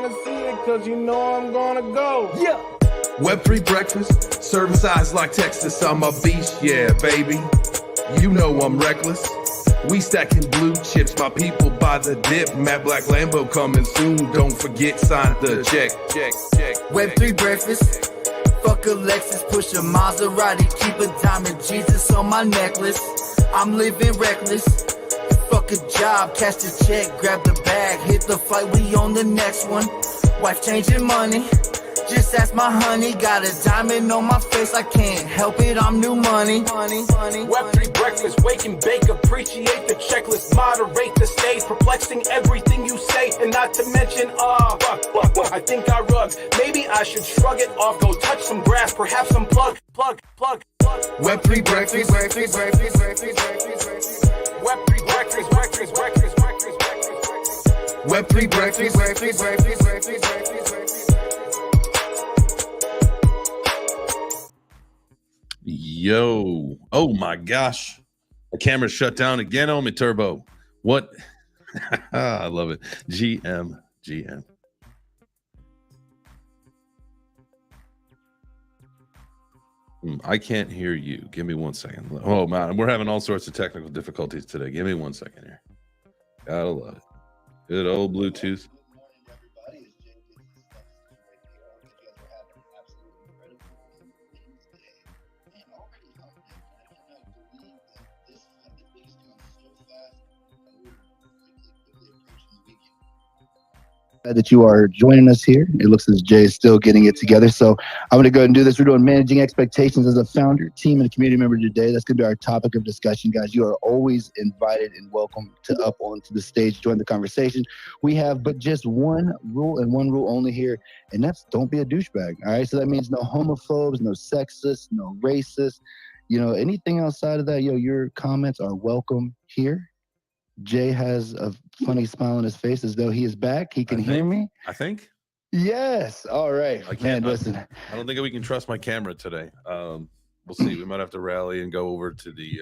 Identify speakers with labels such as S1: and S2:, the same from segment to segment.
S1: trying to see it, cause you know I'm gonna go.
S2: Yeah.
S3: Web3 breakfast, serving size like Texas. I'm a beast, yeah, baby. You know I'm reckless. We stacking blue chips, my people by the dip. Matte Black Lambo coming soon. Don't forget, sign the check.
S2: Web3 breakfast. Fuck a Lexus, push a Maserati, keep a diamond Jesus on my necklace. I'm living reckless. Fuck a job, cash the check, grab the bag, hit the flight, we on the next one. Wife changing money, just ask my honey. Got a diamond on my face, I can't help it, I'm new money.
S1: Web3 breakfast, wake and bake, appreciate the checklist, moderate the stage, perplexing everything you say, and not to mention, I think I rugged. Maybe I should shrug it off, go touch some grass, perhaps some plug.
S3: Web3 breakfast,
S1: Web3 breakfast,
S3: Web3 breakfast. Yo, oh my gosh, the camera's shut down again on me, Turbo. What? I love it. GM. I can't hear you. Give me 1 second. Oh man, we're having all sorts of technical difficulties today. Give me 1 second here. Gotta love it. Good old Bluetooth.
S4: That you are joining us here. It looks as Jay is still getting it together. So I'm going to go ahead and do this. We're doing managing expectations as a founder, team, and a community member today. That's going to be our topic of discussion, guys. You are always invited and welcome to up onto the stage, join the conversation. We have but just one rule and one rule only here, and that's don't be a douchebag. All right. So that means no homophobes, no sexists, no racists. You know, anything outside of that, your comments are welcome here. Jay has a funny smile on his face as though he is back. He can hear me.
S3: I think.
S4: Yes. All right.
S3: I can't.
S4: Listen.
S3: I don't think we can trust my camera today. We'll see. We might have to rally and go over to the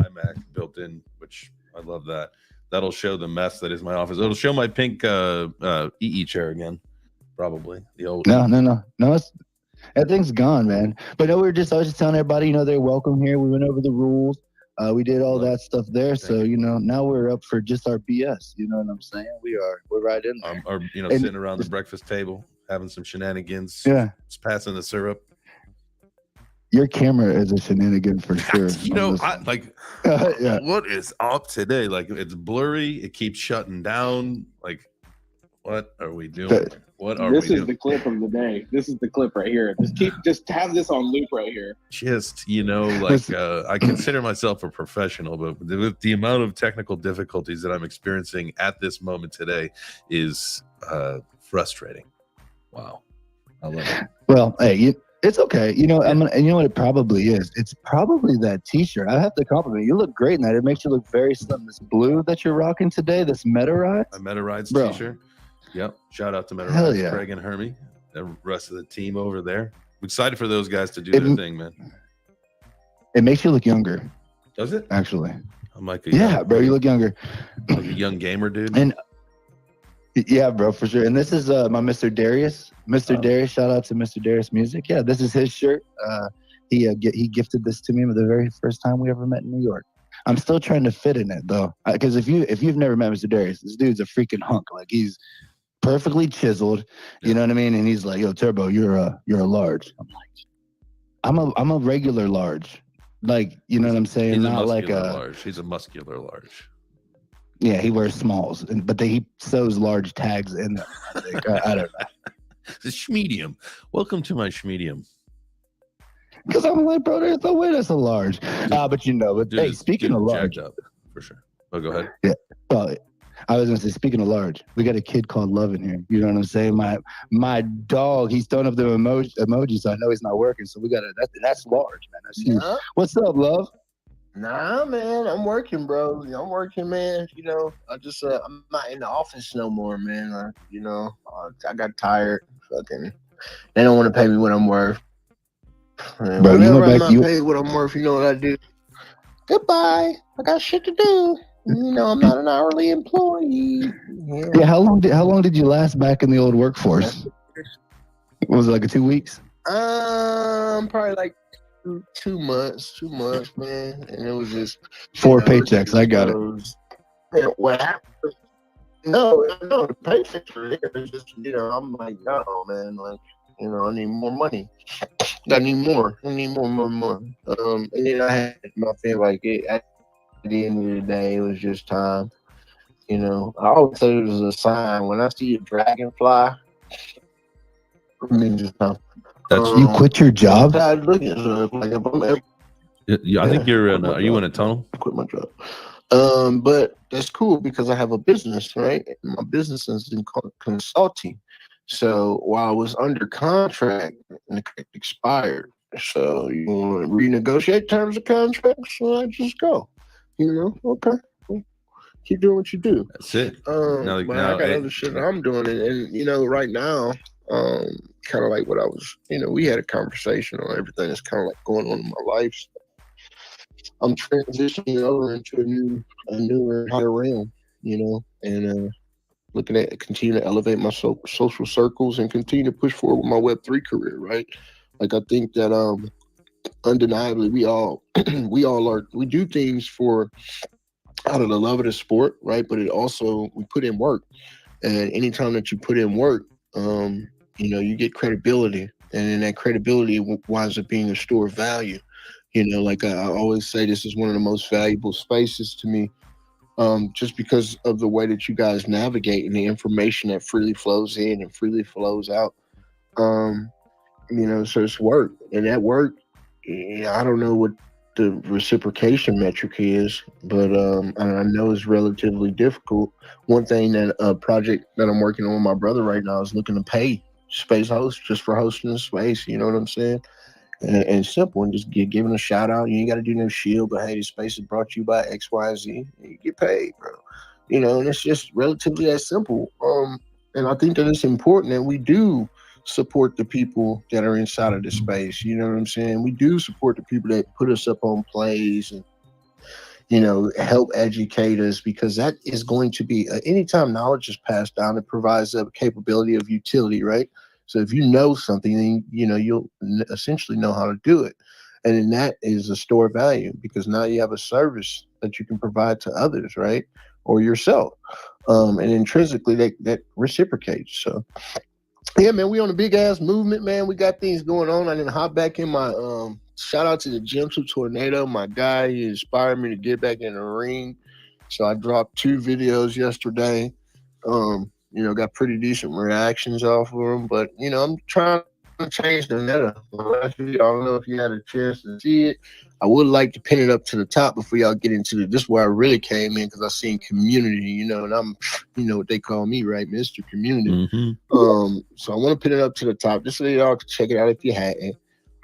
S3: iMac built in, which I love that. That'll show the mess that is my office. It'll show my pink EE chair again, probably the old.
S4: No. That thing's gone, man. But no, I was just telling everybody, they're welcome here. We went over the rules. We did all that stuff there, so now we're up for just our BS. You know what I'm saying? We're right in there.
S3: Or sitting around the breakfast table, having some shenanigans.
S4: Yeah,
S3: just passing the syrup.
S4: Your camera is a shenanigan for sure.
S3: Yeah. What is up today? Like, it's blurry. It keeps shutting down. Like, what are we doing?
S5: This is the clip of the day. This is the clip right here. Just have this on loop right here.
S3: I consider myself a professional, but with the amount of technical difficulties that I'm experiencing at this moment today is frustrating. Wow. I love it.
S4: Well, hey, it's okay. You know what it probably is? It's probably that t-shirt. I have to compliment you. You look great in that. It makes you look very slim. This blue that you're rocking today, this Metarides.
S3: A Metarides t-shirt. Yep. Shout out to Metarides, yeah. Craig and Hermie, the rest of the team over there. I'm excited for those guys to do their thing, man.
S4: It makes you look younger.
S3: Does it?
S4: Actually.
S3: I'm like
S4: bro, you look younger.
S3: Like a young gamer, dude.
S4: And yeah, bro, for sure. And this is my Mr. Darius. Darius, shout out to Mr. Darius Music. Yeah, this is his shirt. He gifted this to me the very first time we ever met in New York. I'm still trying to fit in it though, because if you've never met Mr. Darius, this dude's a freaking hunk. Like, he's perfectly chiseled, you know what I mean? And he's like, "Yo, Turbo, you're a large." I'm like, I'm a regular large, like, you know what I'm saying?
S3: He's
S4: not like a
S3: large. He's a muscular large.
S4: Yeah, he wears smalls, but he sews large tags in them. I think. I don't know.
S3: The schmedium. Welcome to my schmedium.
S4: Because I'm like, bro, there's no way that's a large. But hey, speaking of large,
S3: up, for sure. Oh, go ahead.
S4: Yeah. Well, I was gonna say, speaking of large, we got a kid called Love in here. You know what I'm saying? My dog, he's throwing up the emoji, so I know he's not working. So we got that's large, man. That's huge. Yeah. What's up, Love?
S5: Nah, man, I'm working, bro. I'm working, man. I just I'm not in the office no more, man. I got tired. Fucking, they don't want to pay me what I'm worth. Man,
S4: bro,
S5: whenever I'm not paid what I'm worth, you know what I do? Goodbye. I got shit to do. I'm not an hourly employee.
S4: Yeah, how long did you last back in the old workforce? Was it like 2 weeks?
S5: Probably like 2 months, man. And it was just
S4: 4 paychecks. I got it.
S5: What happened? No, the paychecks are there. It's just, I'm like, no, man, like, I need more money. I need more. More. And then I had my feel like it. At the end of the day, it was just time. I always say it was a sign. When I see a dragonfly, it means it's time.
S4: You quit your job?
S5: I look at it, like if I'm ever,
S3: I think you're in. Are you in a tunnel?
S5: I quit my job. But that's cool because I have a business, right? My business is in consulting. So while I was under contract and the contract expired, so you want to renegotiate terms of contract, so I just go. Okay. Keep doing what you do.
S3: That's it.
S5: But I got other shit that I'm doing, and right now, kind of like what I was, we had a conversation on everything that's kind of like going on in my life. I'm transitioning over into a newer, higher realm, and looking at continue to elevate my social circles and continue to push forward with my Web3 career, right? Like I think that undeniably we all we do things for out of the love of the sport, right? But we put in work, and anytime that you put in work, you get credibility, and then that credibility winds up being a store of value. Like I always say, this is one of the most valuable spaces to me, just because of the way that you guys navigate and the information that freely flows in and freely flows out. So it's work, and that work, I don't know what the reciprocation metric is, but I know it's relatively difficult. One thing that a project that I'm working on with my brother right now is looking to pay space hosts just for hosting the space. You know what I'm saying? And simple, and just giving a shout out. You ain't got to do no shield, but hey, this space is brought to you by XYZ. And you get paid, bro. And it's just relatively that simple. And I think that it's important that we do support the people that are inside of the space. You know what I'm saying? We do support the people that put us up on plays and, help educate us, because that is going to be, anytime knowledge is passed down, it provides a capability of utility, right? So if you know something, then, you'll essentially know how to do it. And then that is a store of value, because now you have a service that you can provide to others, right? Or yourself. And intrinsically that reciprocates. So yeah, man, we on a big ass movement, man. We got things going on. I didn't hop back in my shout out to the Gym to Tornado, my guy. He inspired me to get back in the ring. So I dropped 2 videos yesterday. Got pretty decent reactions off of them, but I'm trying to change the meta. I don't know if you had a chance to see it. I would like to pin it up to the top before y'all get into this is where I really came in, because I seen community, and I'm, what they call me, right, Mr. Community.
S3: Mm-hmm.
S5: So I want to pin it up to the top just so y'all can check it out if you hadn't.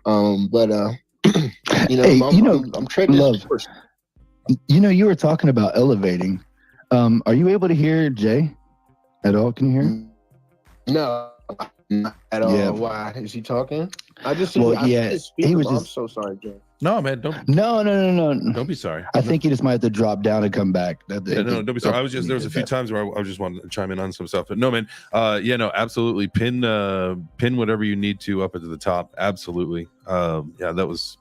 S5: I'm trading this course.
S4: You were talking about elevating. Are you able to hear Jay at all? Can you hear him?
S5: No, not at all.
S4: Yeah.
S5: Why is he talking? I just
S4: he was
S5: I'm
S4: just.
S5: so sorry, Jay.
S3: No, man, don't.
S4: No.
S3: Don't be sorry.
S4: I think he just might have to drop down and come back.
S3: Don't be sorry. There was a few times where I just wanted to chime in on some stuff, but no, man. Absolutely. Pin whatever you need to up into the top. Absolutely. That was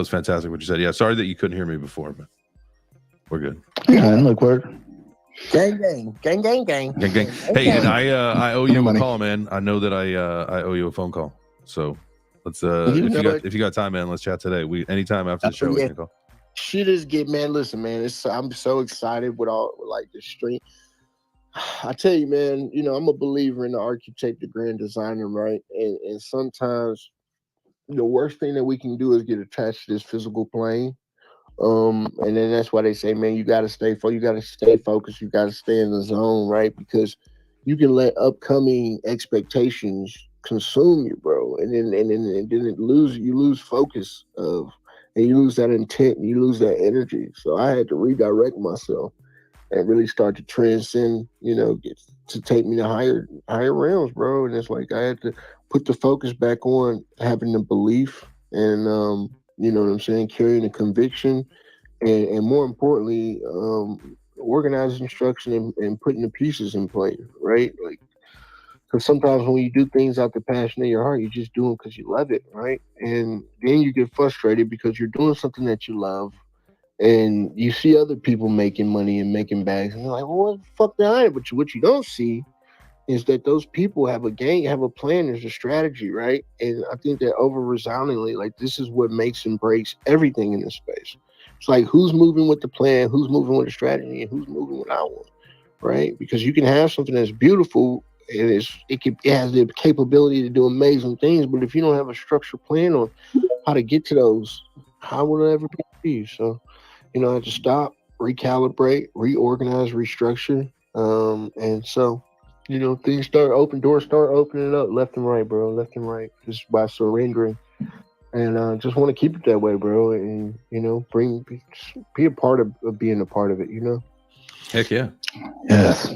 S3: fantastic what you said. Yeah, sorry that you couldn't hear me before, but we're good.
S4: Yeah, look, we're
S5: gang.
S3: Hey, and I owe you a call, man. I know that I owe you a phone call. So let's if you got time, man, let's chat today. Anytime after the show we can call.
S5: Shit is good, man. Listen, man, I'm so excited with the stream. I tell you, man, I'm a believer in the architect, the grand designer, right? And sometimes the worst thing that we can do is get attached to this physical plane. And then that's why they say, man, you got to stay focused. You got to stay in the zone, right? Because you can let upcoming expectations consume you, bro. And then you lose focus and you lose that intent, and you lose that energy. So I had to redirect myself and really start to transcend, get to take me to higher realms, bro. And it's like I had to put the focus back on having the belief and you know what I'm saying, carrying the conviction and more importantly, organized instruction and putting the pieces in place, right? Like, because sometimes when you do things out the passion of your heart, you just do them because you love it, right? And then you get frustrated because you're doing something that you love, and you see other people making money and making bags, and you're like, well, what the fuck did I? But what you don't see is that those people have a game, have a plan, there's a strategy, right? And I think that over resoundingly, like, this is what makes and breaks everything in this space. It's like, who's moving with the plan, who's moving with the strategy, and who's moving without one, right? Because you can have something that's beautiful and it has the capability to do amazing things, but if you don't have a structured plan on how to get to those, how will it ever be? So, I have to stop, recalibrate, reorganize, restructure, and so things doors start opening up left and right, bro, left and right, just by surrendering. And just want to keep it that way, bro. And, be a part of being a part of it,
S3: Heck yeah.
S4: Yes.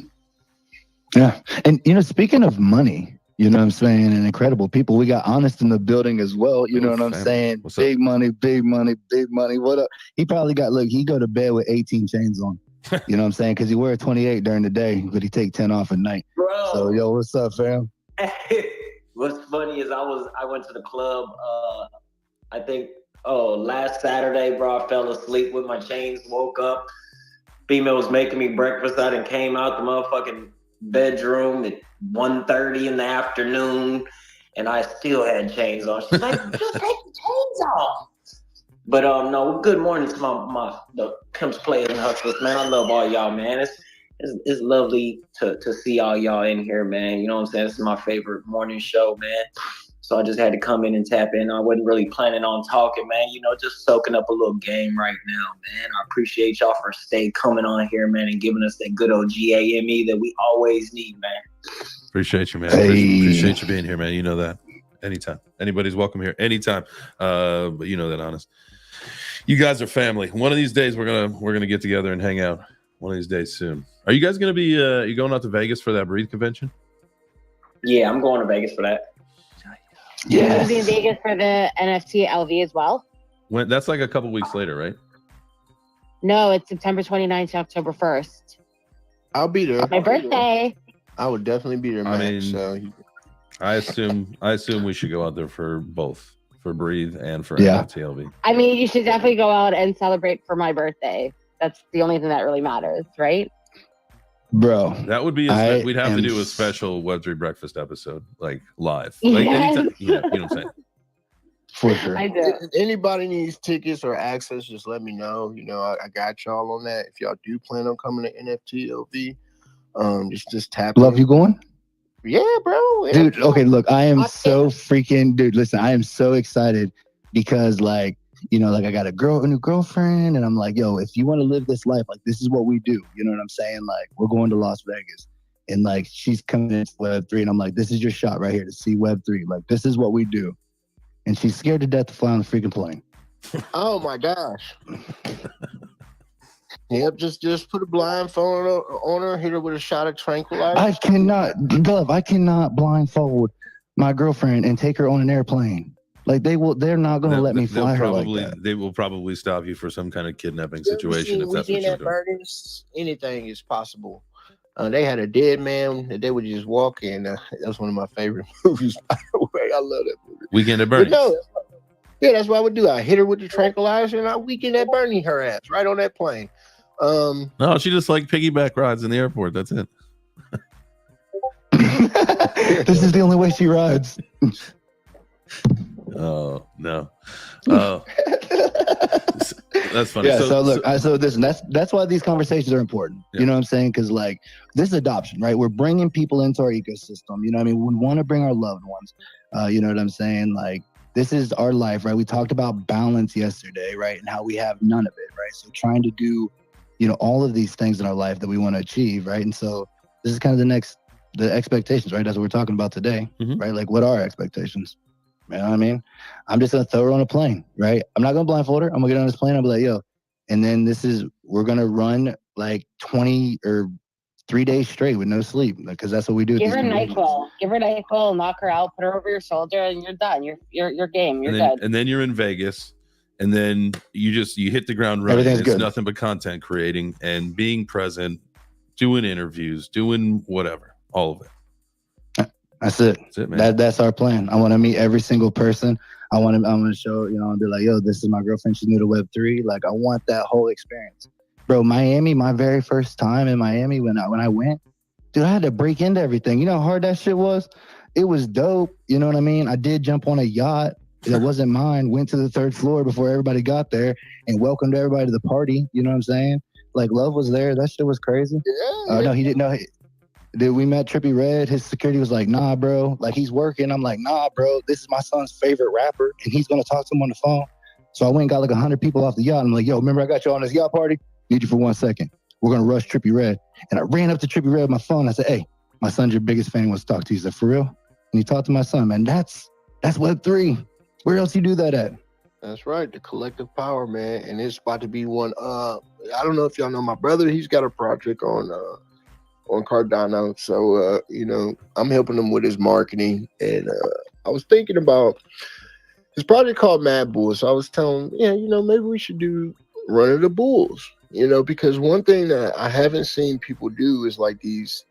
S4: Yeah. And, speaking of money, you know what I'm saying, and incredible people, we got Honest in the building as well. You know what I'm saying?
S3: What's
S4: big up? Money, big money, big money. What up? He probably got, he go to bed with 18 chains on. You know what I'm saying? Because he wear 28 during the day, but he take 10 off at night.
S6: Bro.
S4: So, yo, what's up, fam?
S6: What's funny is I went to the club, I think, last Saturday, bro. I fell asleep with my chains, woke up. Female was making me breakfast. I done came out the motherfucking bedroom at 1:30 in the afternoon, and I still had chains on. She's like, just take the chains off. But no, good morning to the pimps, players, and hustlers, man. I love all y'all, man. It's lovely to see all y'all in here, man. You know what I'm saying? This is my favorite morning show, man. So I just had to come in and tap in. I wasn't really planning on talking, man. Just soaking up a little game right now, man. I appreciate y'all for coming on here, man, and giving us that good old GAME that we always need, man.
S3: Appreciate you, man.
S4: Hey.
S3: Appreciate you being here, man. You know that. Anytime. Anybody's welcome here. Anytime. But you know that, Honest. You guys are family. One of these days we're gonna get together and hang out. One of these days soon. Are you guys gonna be you going out to Vegas for that Breathe convention?
S6: Yeah, I'm going to Vegas for that.
S7: You're going to be in Vegas for the NFT LV as well?
S3: That's like a couple weeks later, right?
S7: No, it's September 29th to October 1st.
S5: I'll be there.
S7: My birthday.
S5: I would definitely be there, man.
S3: I assume we should go out there for both, for Breathe and for NFT LV.
S7: I mean, you should definitely go out and celebrate for my birthday. That's the only thing that really matters, right?
S4: Bro,
S3: that would be we'd have to do a special Web3 Breakfast episode, like live, like anytime. You know what I'm saying?
S4: For sure.
S7: I do.
S5: If anybody needs tickets or access, just let me know. I got y'all on that. If y'all do plan on coming to NFT LV, just tap.
S4: Love, you going?
S5: Yeah, bro. Yeah,
S4: dude. Okay, look, I am so freaking, dude. Listen, I am so excited because, I got a new girlfriend, and I'm like, yo, if you want to live this life, this is what we do. You know what I'm saying? We're going to Las Vegas, and she's coming into Web3, and I'm like, this is your shot right here to see Web3. This is what we do. And she's scared to death to fly on the freaking plane.
S5: Oh my gosh. Yep, just put a blindfold on her, hit her with a shot of tranquilizer.
S4: I cannot blindfold my girlfriend and take her on an airplane. They're not going to let me fly her like that.
S3: They will probably stop you for some kind of kidnapping situation if that's what you're doing.
S5: Anything is possible. They had a dead man that they would just walk in. That's one of my favorite movies, by the way. I love that movie.
S3: Weekend at Bernie's.
S5: That's what I would do. I hit her with the tranquilizer and I weekend at Bernie her ass right on that plane.
S3: No, she just piggyback rides in the airport. That's it.
S4: This is the only way she rides.
S3: Oh no. Oh, that's funny.
S4: Yeah. That's why these conversations are important. Yeah. You know what I'm saying? Because this is adoption, right? We're bringing people into our ecosystem. You know what I mean? We want to bring our loved ones. You know what I'm saying? This is our life, right? We talked about balance yesterday, right? And how we have none of it, right? So trying to do, all of these things in our life that we want to achieve, right? And so this is kind of the expectations, right? That's what we're talking about today, right? What are our expectations? You know what I mean? I'm just going to throw her on a plane, right? I'm not going to blindfold her. I'm going to get on this plane. I'll be like, yo. And then we're going to run 20 or 3 days straight with no sleep because that's what we do.
S7: Give her NyQuil, knock her out, put her over your shoulder, and you're done. You're game. You're good.
S3: And then you're in Vegas. and then you hit the ground running.
S4: Everything's
S3: It's
S4: good.
S3: nothing but content creating and being present, doing interviews, doing whatever, all of it.
S4: That's it.
S3: That's it, man.
S4: That's our plan. I want to meet every single person. I want to show, and be like, yo, this is my girlfriend. She's new to Web3. Like, I want that whole experience. Bro, Miami, my very first time in Miami, when I went, dude, I had to break into everything. You know how hard that shit was? It was dope. You know what I mean? I did jump on a yacht. It wasn't mine. Went to the 3rd floor before everybody got there and welcomed everybody to the party. You know what I'm saying? Like, love was there. That shit was crazy.
S5: Yeah.
S4: No, he didn't know. Dude, we met Trippie Redd. His security was like, nah, bro. Like, he's working. I'm like, nah, bro. This is my son's favorite rapper, and he's going to talk to him on the phone. So I went and got like 100 people off the yacht. I'm like, yo, remember I got you on this yacht party? Need you for 1 second. We're going to rush Trippie Redd. And I ran up to Trippie Redd with my phone. I said, hey, my son's your biggest fan. He wants to talk to you. He said, for real? And he talked to my son, man. That's Web3. Where else you do that at?
S5: That's right, the collective power, man. And it's about to be one. I don't know if y'all know my brother. He's got a project on Cardano. So I'm helping him with his marketing. And I was thinking about his project called Mad Bull. So I was telling him, maybe we should do Run of the Bulls. Because one thing that I haven't seen people do is like these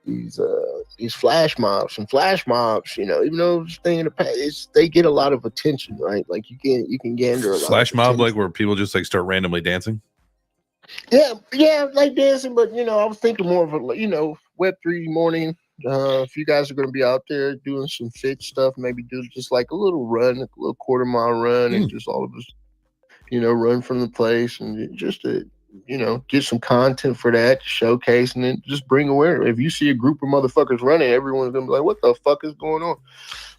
S5: flash mobs. And flash mobs, even though this thing in the past, they get a lot of attention, right? Like you can gander a lot.
S3: Flash
S5: of
S3: mob,
S5: attention.
S3: like where people just like start randomly dancing.
S5: Yeah, like dancing. But I was thinking more of a Web3 morning. If you guys are going to be out there doing some fit stuff, maybe do just like a little run, a little quarter-mile run, and just all of us, run from the place and just to. Get some content for that, showcase, and then just bring awareness. If you see a group of motherfuckers running, everyone's gonna be like, "What the fuck is going on?"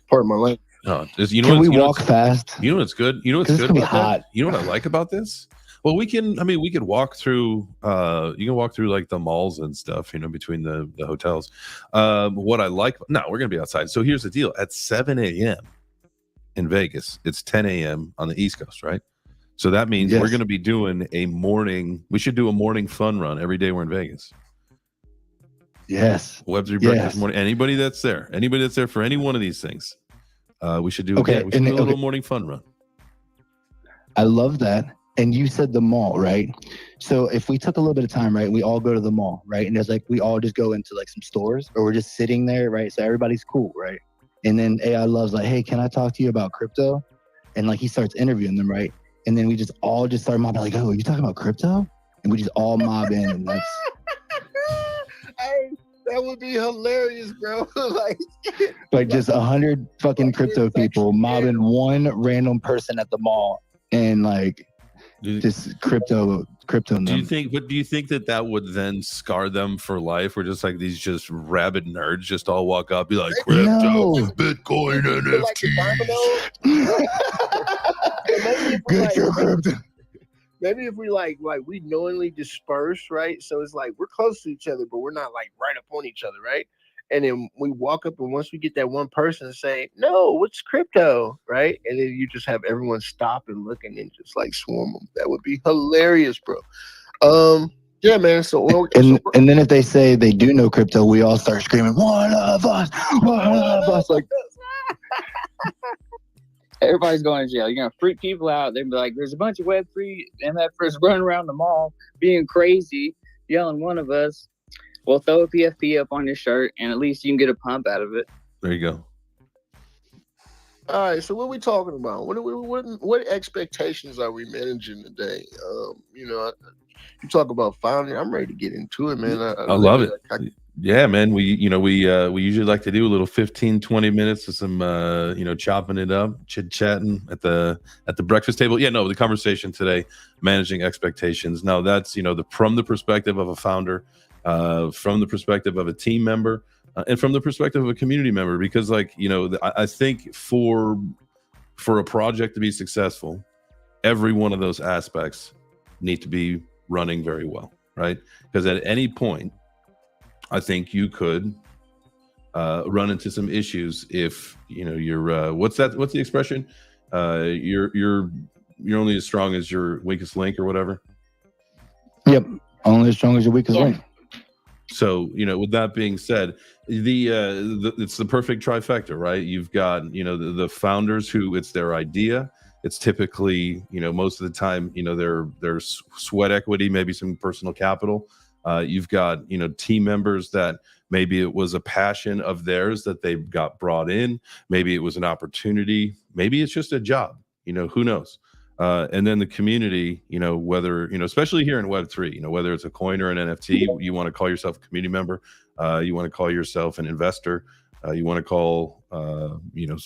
S5: Pardon my language.
S3: No,
S4: Can we walk fast?
S3: You know what's good? You know what's
S4: 'Cause
S3: good
S4: it's gonna be
S3: about that?
S4: hot.
S3: You know what I like about this? Well, we could walk through. You can walk through like the malls and stuff. Between the hotels. What I like. No, we're gonna be outside. So here's the deal: at 7 a.m. in Vegas, it's 10 a.m. on the East Coast, right? So that means we're going to be doing we should do a morning fun run every day we're in Vegas.
S4: Yes.
S3: Web3 Breakfast morning. Anybody that's there for any one of these things, we should do,
S4: Okay,
S3: we should do a little morning fun run.
S4: I love that. And you said the mall, right? So if we took a little bit of time, right, we all go to the mall, right? And there's like, we all just go into like some stores or we're just sitting there, right? So everybody's cool, right? And then AI Love's like, hey, can I talk to you about crypto? And like he starts interviewing them, right? And then we just all start mobbing like, oh, are you talking about crypto? And we just all mob in. And that's...
S5: Hey, that would be hilarious, bro.
S4: like just 100 fucking crypto people mobbing one random person at the mall and like just crypto.
S3: Do you think that would then scar them for life? Or just like these just rabid nerds just all walk up, be like, crypto, Bitcoin, NFTs.
S4: Good for crypto.
S5: Maybe if we we knowingly disperse, right? So it's like we're close to each other, but we're not like right up on each other, right? And then we walk up, and once we get that one person say, "No, what's crypto?" right? And then you just have everyone stop and look, and then just like swarm them. That would be hilarious, bro. Yeah, man. So
S4: and then if they say they do know crypto, we all start screaming, "One of us, one of us!" Like.
S8: Everybody's going to jail. You're going to freak people out. They'll be like, there's a bunch of Web3 MFers running around the mall being crazy, yelling one of us. We'll throw a PFP up on your shirt, and at least you can get a pump out of it.
S3: There you go.
S5: All right, so what are we talking about? What expectations are we managing today? You talk about founding. I'm ready to get into it, man.
S3: I love it. Yeah, man. We usually like to do a little 15-20 minutes of some chopping it up, chit-chatting at the breakfast table. Yeah, no, the conversation today, managing expectations. Now that's from the perspective of a founder, from the perspective of a team member, and from the perspective of a community member, because I think for a project to be successful, every one of those aspects need to be running very well, right? Because at any point, I think you could run into some issues if you're what's the expression? You're only as strong as your weakest link or whatever.
S4: Yep, only as strong as your weakest link.
S3: So with that being said, it's the perfect trifecta, right? You've got the founders who it's their idea, It's typically, most of the time, there's sweat equity, maybe some personal capital. You've got, team members that maybe it was a passion of theirs that they got brought in. Maybe it was an opportunity. Maybe it's just a job, who knows? And then the community, whether, especially here in Web3, whether it's a coin or an NFT, you want to call yourself a community member. You want to call yourself an investor. You want to call,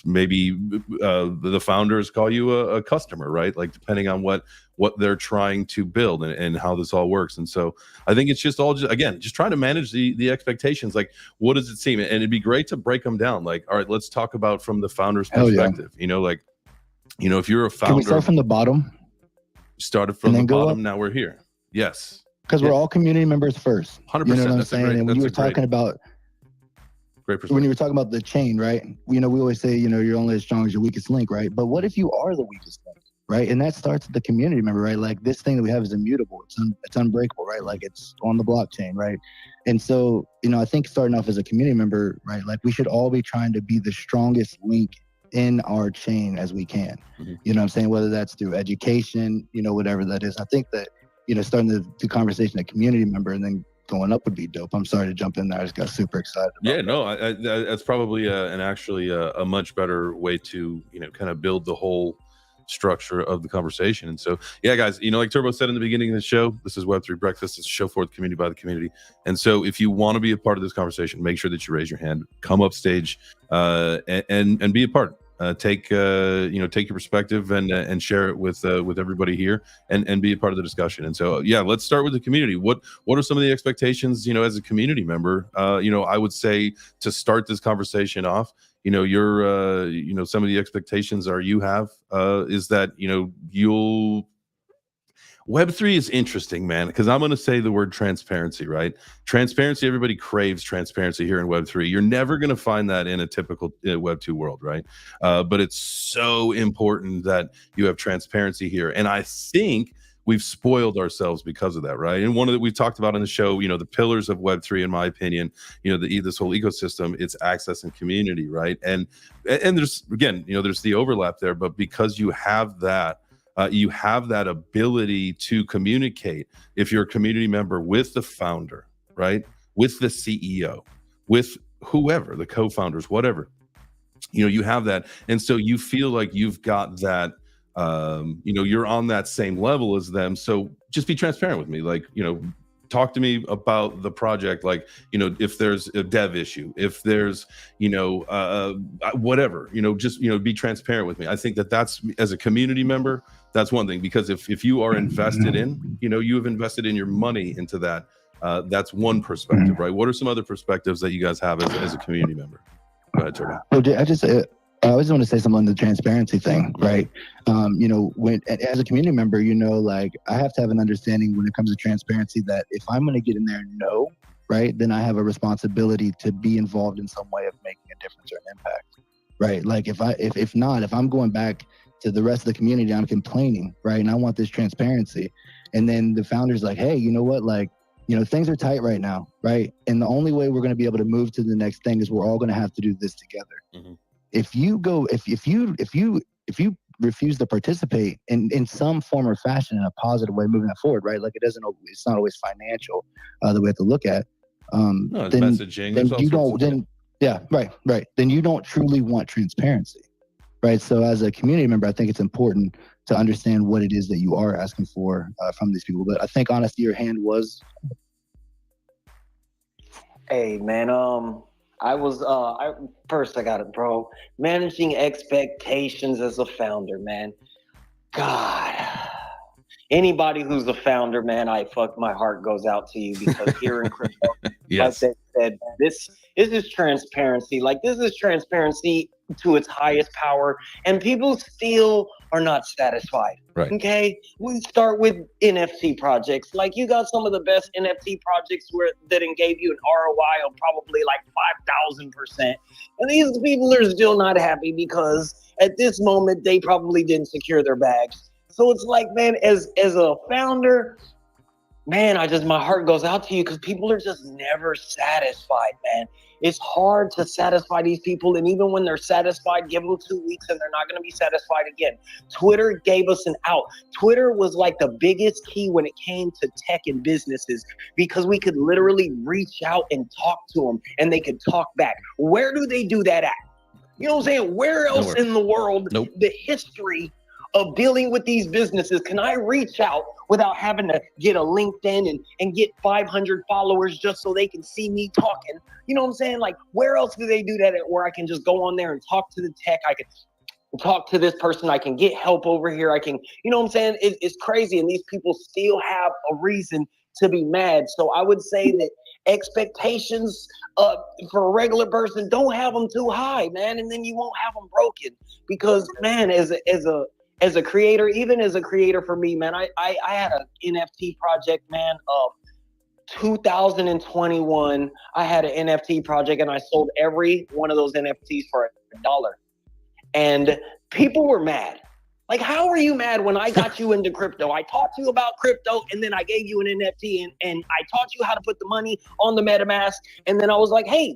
S3: maybe the founders call you a customer, right? Like depending on what they're trying to build and how this all works. And so I think it's just all just trying to manage the expectations. Like, what does it seem? And it'd be great to break them down. Like, all right, let's talk about from the founder's perspective. Yeah. If you're a founder,
S4: can we start from the bottom?
S3: Started from the bottom. Now we're here. Yes.
S4: Because we're all community members first.
S3: 100%.
S4: You know what I'm saying? And when you were talking about, when you were talking about the chain, right? We always say, you're only as strong as your weakest link, right? But what if you are the weakest link, right? And that starts at the community member, right? Like this thing that we have is immutable. It's unbreakable, right? Like it's on the blockchain, right? And so, I think starting off as a community member, right? Like we should all be trying to be the strongest link in our chain as we can. Mm-hmm. You know what I'm saying? Whether that's through education, whatever that is. I think that, starting the conversation at community member and then going up would be dope. I'm sorry to jump in there. I just got super excited.
S3: That's probably a much better way to, kind of build the whole structure of the conversation. And so, yeah, guys, like Turbo said in the beginning of the show, this is Web3 Breakfast. It's a show for the community by the community. And so if you want to be a part of this conversation, make sure that you raise your hand, come up stage, and be a part. Take your perspective and share it with everybody here and be a part of the discussion. And so, yeah, let's start with the community. What are some of the expectations, as a community member? I would say to start this conversation off, your some of the expectations is that, you'll Web3 is interesting, man, because I'm going to say the word transparency, right? Transparency, everybody craves transparency here in Web3. You're never going to find that in a typical Web2 world, right? But it's so important that you have transparency here. And I think we've spoiled ourselves because of that, right? And one of we've talked about on the show, the pillars of Web3, in my opinion, this whole ecosystem, it's access and community, right? And there's, again, there's the overlap there, but because you have that ability to communicate if you're a community member with the founder, right? With the CEO, with whoever, the co-founders, whatever, you have that. And so you feel like you've got that, you're on that same level as them. So just be transparent with me. Like, talk to me about the project. Like, if there's a dev issue, if there's, whatever, just, be transparent with me. I think that's, as a community member, that's one thing, because if you are invested in, you have invested in your money into that. That's one perspective, right? What are some other perspectives that you guys have as a community member? Go ahead, Turbo.
S4: Well, I always want to say something on the transparency thing, right? When as a community member, like I have to have an understanding when it comes to transparency that if I'm going to get in there and know, right, then I have a responsibility to be involved in some way of making a difference or an impact, right? Like if I'm going back to the rest of the community, I'm complaining, right? And I want this transparency. And then the founder's like, hey, you know what? Like, things are tight right now, right? And the only way we're going to be able to move to the next thing is we're all going to have to do this together. Mm-hmm. If you refuse to participate in some form or fashion in a positive way moving that forward, right? Like it's not always financial that we have to look at.
S3: No, it's messaging.
S4: Then you don't. Then yeah, right. Then you don't truly want transparency, right? So as a community member, I think it's important to understand what it is that you are asking for from these people. But I think honestly, your hand was.
S6: Hey man, I got it, bro. Managing expectations as a founder, man. God, anybody who's a founder, man, my heart goes out to you, because here in crypto,
S3: yes.
S6: Like they said, this is transparency. Like this is transparency to its highest power, and people still are not satisfied.
S3: Right.
S6: Okay, we start with NFT projects. Like you got some of the best NFT projects that gave you an ROI of probably like 5,000%, and these people are still not happy because at this moment they probably didn't secure their bags. So it's like, man, as a founder, man, my heart goes out to you because people are just never satisfied, man. It's hard to satisfy these people. And even when they're satisfied, give them 2 weeks and they're not going to be satisfied again. Twitter gave us an out. Twitter was like the biggest key when it came to tech and businesses because we could literally reach out and talk to them and they could talk back. Where do they do that at? You know what I'm saying? Where else in the world, the history of dealing with these businesses, can I reach out without having to get a LinkedIn and get 500 followers just so they can see me talking? You know what I'm saying? Like, where else do they do that at where I can just go on there and talk to the tech? I can talk to this person. I can get help over here. I can, you know what I'm saying? It's crazy. And these people still have a reason to be mad. So I would say that expectations for a regular person, don't have them too high, man. And then you won't have them broken because, man, as a creator, even as a creator for me, man, I had an NFT project, man, 2021. I had an NFT project and I sold every one of those NFTs for $1. And people were mad. Like, how are you mad when I got you into crypto? I taught you about crypto and then I gave you an NFT and I taught you how to put the money on the MetaMask. And then I was like, hey,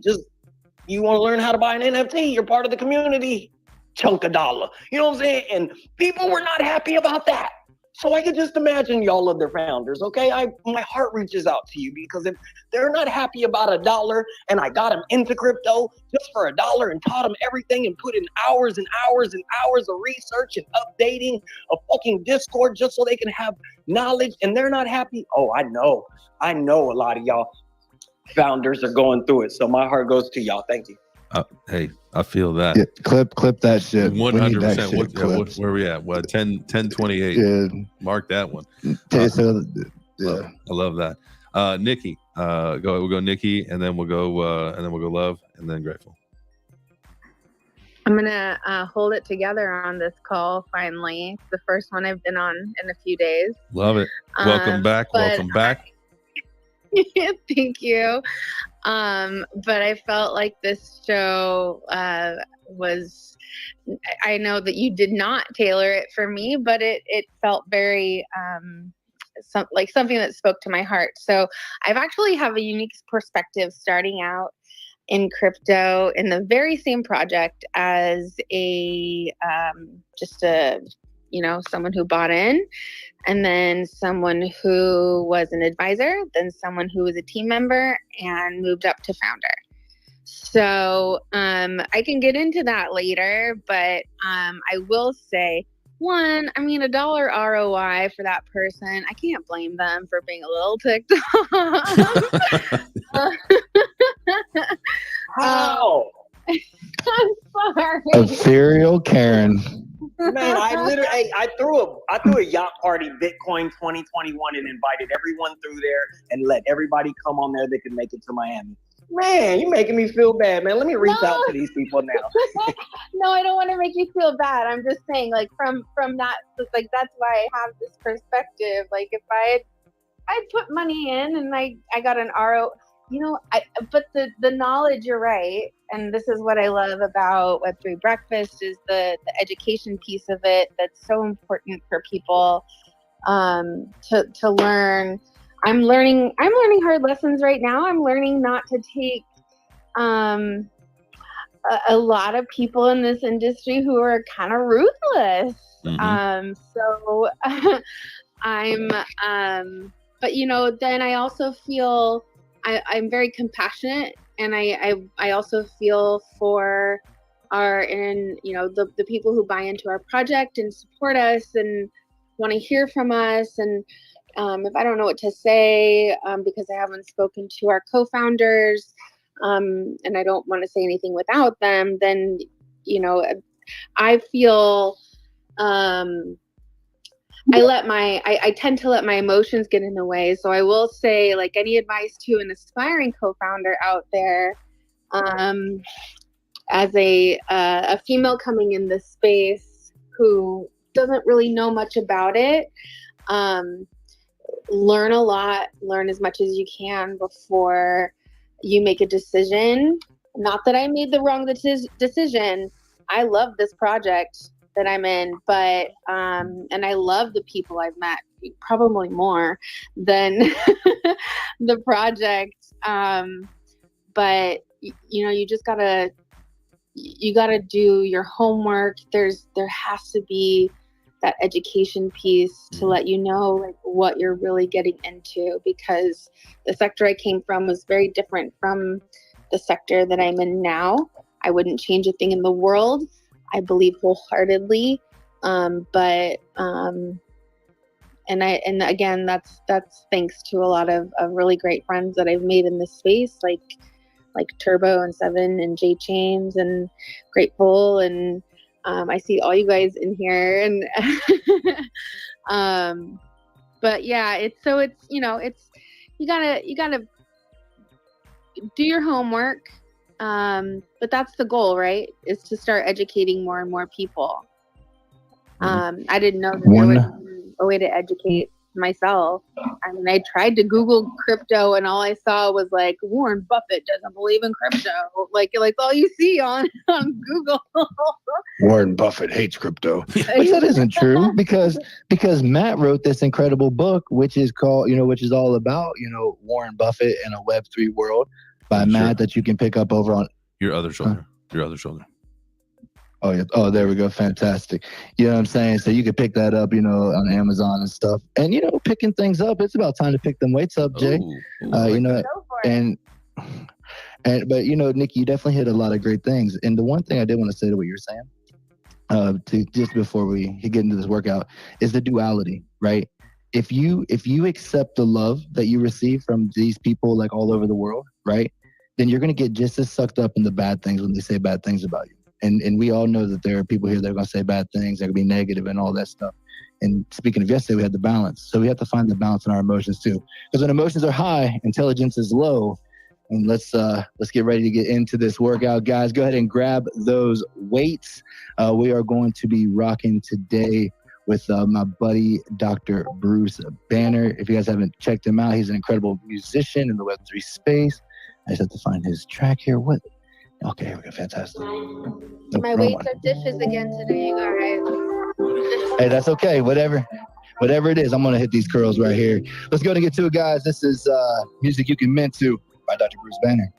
S6: you want to learn how to buy an NFT? You're part of the community. Chunk a dollar. You know what I'm saying? And people were not happy about that. So I could just imagine y'all are their founders, okay? My heart reaches out to you because if they're not happy about $1 and I got them into crypto just for $1 and taught them everything and put in hours and hours and hours of research and updating a fucking Discord just so they can have knowledge and they're not happy. Oh, I know a lot of y'all founders are going through it. So my heart goes to y'all. Thank you.
S3: Hey, I feel that.
S4: Yeah, clip that shit.
S3: 100%. Where are we at? What, 10:28?
S4: Yeah.
S3: Mark that one.
S4: Yeah.
S3: I love that. Nikki, we'll go Nikki, and then we'll go Love, and then Grateful.
S9: I'm gonna hold it together on this call. Finally, it's the first one I've been on in a few days.
S3: Love it. Welcome back.
S9: Thank you. But I felt like this show was, I know that you did not tailor it for me, but it felt very like something that spoke to my heart. So I've actually have a unique perspective starting out in crypto in the very same project as someone who bought in, and then someone who was an advisor, then someone who was a team member and moved up to founder. So I can get into that later, but I will say, one, I mean, $1 ROI for that person, I can't blame them for being a little ticked off.
S6: How?
S9: I'm sorry.
S4: A serial Karen.
S6: Man, I threw a yacht party Bitcoin 2021 and invited everyone through there and let everybody come on there that could make it to Miami. Man, you're making me feel bad, man. Let me reach out to these people now.
S9: No, I don't want to make you feel bad. I'm just saying, like, from that, like, that's why I have this perspective. Like, if I put money in and I got an RO, but the knowledge, you're right. And this is what I love about Web3 Breakfast is the education piece of it. That's so important for people to learn. I'm learning hard lessons right now. I'm learning not to take a lot of people in this industry who are kind of ruthless.
S3: Mm-hmm.
S9: So but then I also feel I'm very compassionate, and I also feel for the people who buy into our project and support us and want to hear from us. And if I don't know what to say because I haven't spoken to our co-founders and I don't want to say anything without them, then I feel I tend to let my emotions get in the way. So I will say, like, any advice to an aspiring co-founder out there, as a female coming in this space who doesn't really know much about it, learn a lot, learn as much as you can before you make a decision. Not that I made the wrong decision. I love this project that I'm in, but and I love the people I've met probably more than the project. But you know, you just gotta do your homework. There has to be that education piece to let you know like what you're really getting into, because the sector I came from was very different from the sector that I'm in now. I wouldn't change a thing in the world. I believe wholeheartedly. And again, that's thanks to a lot of really great friends that I've made in this space, like Turbo and Seven and Jay Chains and Grateful, and I see all you guys in here, and but yeah, it's you know, it's you gotta do your homework, but that's the goal, right? Is to start educating more and more people. I didn't know that there was a way to educate myself. I mean, I tried to Google crypto, and all I saw was like Warren Buffett doesn't believe in crypto. Like all you see on Google.
S4: Warren Buffett hates crypto. But that isn't true, because Matt wrote this incredible book, which is called, which is all about, Warren Buffett and a Web3 world by Matt, that you can pick up over on
S3: your other shoulder. Your other shoulder.
S4: Oh, yeah. Oh, there we go. Fantastic. You know what I'm saying? So you could pick that up, on Amazon and stuff. And, picking things up, it's about time to pick them weights up, Jay. But, Nikki, you definitely hit a lot of great things. And the one thing I did want to say to what you're saying, just before we get into this workout, is the duality, right? If you accept the love that you receive from these people, like all over the world, right, then you're going to get just as sucked up in the bad things when they say bad things about you. And we all know that there are people here that are going to say bad things, that are going to be negative and all that stuff. And speaking of yesterday, we had the balance. So we have to find the balance in our emotions too. Because when emotions are high, intelligence is low. And let's get ready to get into this workout, guys. Go ahead and grab those weights. We are going to be rocking today with my buddy, Dr. Bruce Banner. If you guys haven't checked him out, he's an incredible musician in the Web3 space. I just have to find his track here. Okay, here we go. Fantastic.
S9: My weights are dishes again today, you guys.
S4: Hey, that's okay. Whatever it is, I'm going to hit these curls right here. Let's go and get to it, guys. This is Music You Can Mint To by Dr. Bruce Banner.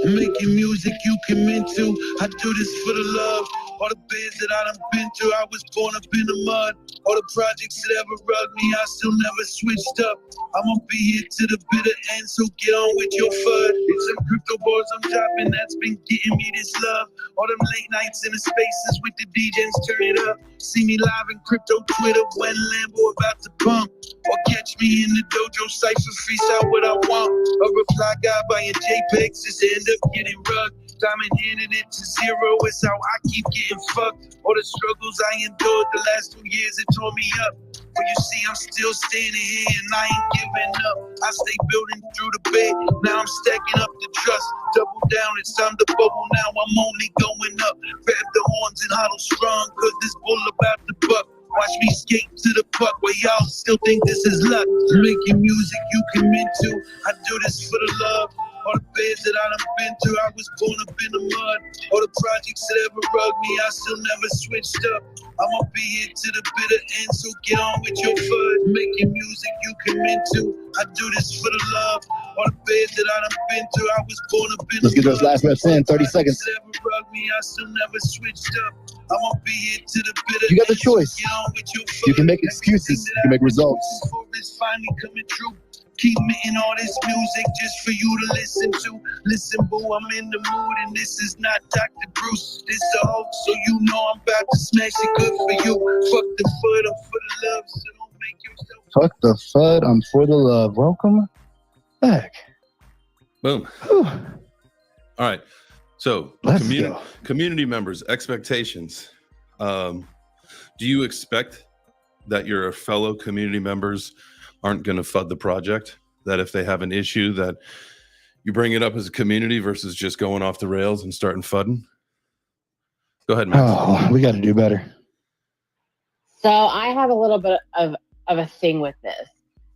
S10: Making music you can mint to. I do this for the love. All the bands that I done been through, I was born up in the mud. All the projects that ever rugged me, I still never switched up. I'ma be here to the bitter end, so get on with your FUD. It's some crypto bars I'm dropping that's been getting me this love. All them late nights in the spaces with the DJs, turn it up. See me live in crypto Twitter when Lambo about to pump. Or catch me in the dojo cypher, freestyle what I want. A reply guy buying JPEGs just end up getting rugged. Diamond handed it to zero, it's how I keep getting fucked. All the struggles I endured the last 2 years, it tore me up. But you see, I'm still standing here and I ain't giving up. I stay building through the bed, now I'm stacking up the trust. Double down, it's time to bubble now, I'm only going up. Grab the horns and huddle strong, cause this bull about to buck. Watch me skate to the puck where y'all still think this is luck. Making music you can mint to, I do this for the love. All the bands that I done been through, I was born up in the mud. All the projects that ever rugged me, I still never switched up. I'ma be here to the bitter end, so get on with your FUD. Making music you can mint to, I do this for the love. All the bands that I done been through, I was born up in the mud.
S4: Let's get those last reps in, 30 seconds.
S10: That ever rugged me, I still never switched up. I'ma be here to the bitter
S4: You got the
S10: end, so
S4: choice.
S10: get on with your FUD.
S4: You can make excuses, you can make results.
S10: It's finally coming true. Keep making all this music just for you to listen to. Listen, boo, I'm in the mood, and this is not Dr. Bruce. This a hoax, so you know I'm about to smash it good for you. Fuck the FUD, I'm for the love, so don't make yourself.
S4: Fuck the FUD, I'm for the love. Welcome back.
S3: Boom.
S4: Whew.
S3: All right. So
S4: Let's go.
S3: Community members, expectations. Do you expect that your fellow community members aren't going to FUD the project? That if they have an issue, that you bring it up as a community versus just going off the rails and starting FUDing? Go ahead, Max.
S4: Oh, we got to do better.
S7: So I have a little bit of a thing with this.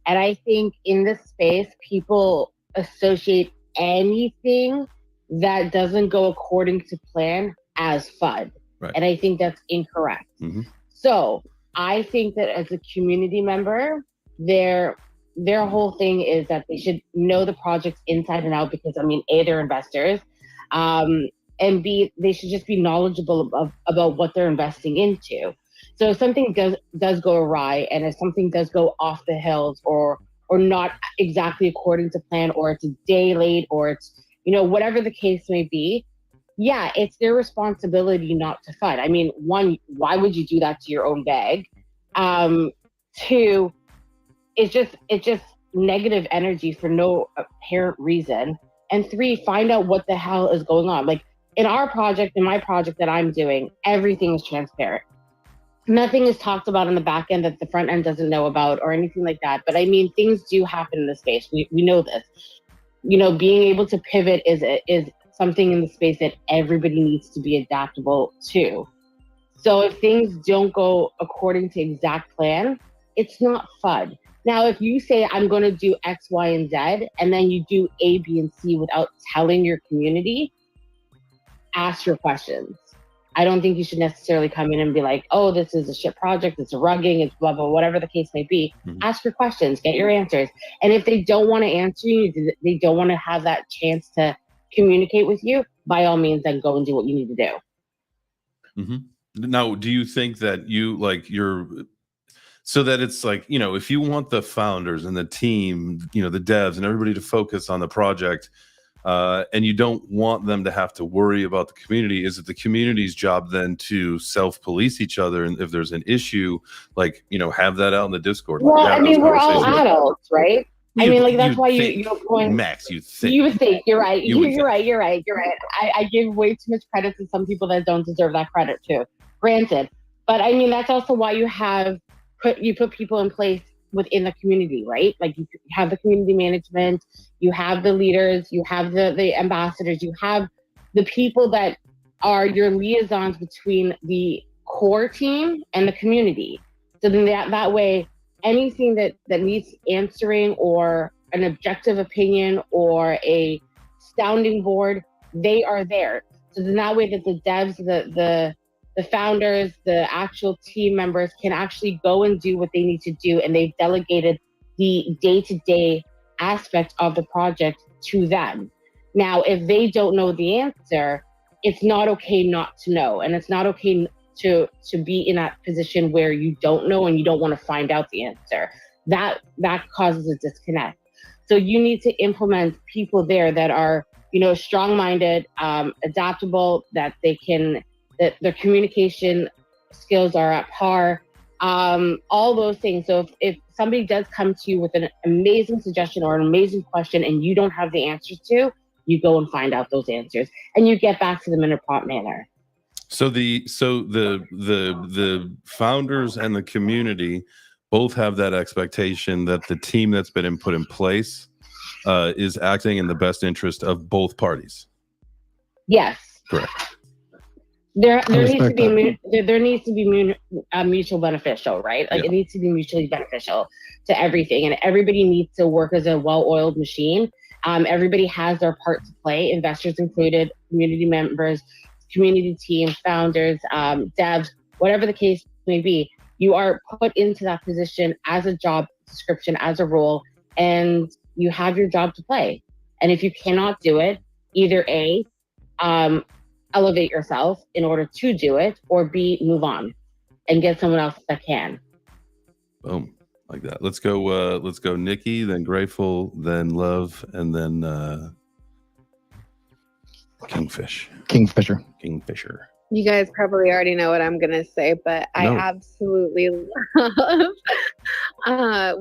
S7: And I think in this space, people associate anything that doesn't go according to plan as FUD.
S3: Right.
S7: And I think that's incorrect.
S3: Mm-hmm.
S7: So I think that as a community member, their whole thing is that they should know the projects inside and out because, I mean, A, they're investors, and B, they should just be knowledgeable about what they're investing into. So if something does go awry, and if something does go off the hills or not exactly according to plan, or it's a day late, or it's, you know, whatever the case may be, yeah, it's their responsibility not to fund. I mean, one, why would you do that to your own bag? Two, it's just negative energy for no apparent reason. And three, find out what the hell is going on. Like in my project that I'm doing, everything is transparent. Nothing is talked about on the back end that the front end doesn't know about or anything like that. But I mean, things do happen in the space. We know this. You know, being able to pivot is something in the space that everybody needs to be adaptable to. So if things don't go according to exact plan, it's not fun. Now, if you say, I'm going to do X, Y, and Z, and then you do A, B, and C without telling your community, ask your questions. I don't think you should necessarily come in and be like, oh, this is a shit project, it's a rugging, it's blah, blah, whatever the case may be. Mm-hmm. Ask your questions, get your answers. And if they don't want to answer you, they don't want to have that chance to communicate with you, by all means, then go and do what you need to do.
S3: Mm-hmm. Now, do you think that so that it's like, you know, if you want the founders and the team, you know, the devs and everybody to focus on the project, and you don't want them to have to worry about the community, is it the community's job then to self-police each other? And if there's an issue, like, you know, have that out in the Discord.
S7: Well, I mean, we're all adults, right? I mean, like, that's why you're going.
S3: Max, you think.
S7: You would think. You're right. You're right. I give way too much credit to some people that don't deserve that credit too. Granted. But I mean, that's also why you put people in place within the community, right? Like you have the community management, you have the leaders, you have the ambassadors, you have the people that are your liaisons between the core team and the community. So then that way, anything that needs answering, or an objective opinion, or a sounding board, they are there. So then that way that the devs, the founders, the actual team members can actually go and do what they need to do, and they've delegated the day-to-day aspect of the project to them. Now, if they don't know the answer, it's not okay not to know, and it's not okay to be in that position where you don't know and you don't want to find out the answer. That causes a disconnect. So you need to implement people there that are, you know, strong-minded, adaptable, that their communication skills are at par, all those things. So if somebody does come to you with an amazing suggestion or an amazing question and you don't have the answers to, you go and find out those answers and you get back to them in a prompt manner.
S3: So the founders and the community both have that expectation that the team that's been put in place is acting in the best interest of both parties.
S7: Yes.
S3: Correct.
S7: There needs to be mutual beneficial, right? Like, it needs to be mutually beneficial to everything, and everybody needs to work as a well-oiled machine. Everybody has their part to play, investors included, community members, community team, founders, devs, whatever the case may be. You are put into that position as a job description, as a role, and you have your job to play. And if you cannot do it, either A, elevate yourself in order to do it, or B, move on and get someone else that can.
S3: Boom, like that. Let's go Nikki, then Grateful, then Love, and then Kingfisher.
S9: You guys probably already know what I'm gonna say, but I absolutely love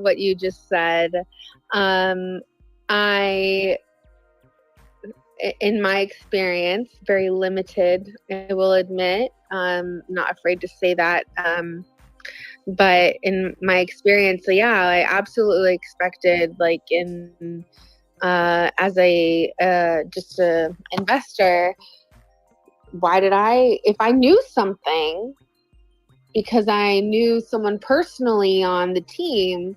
S9: what you just said. In my experience, very limited, I will admit. Not afraid to say that. But in my experience, so yeah, I absolutely expected, like, as just a investor, if I knew something, because I knew someone personally on the team,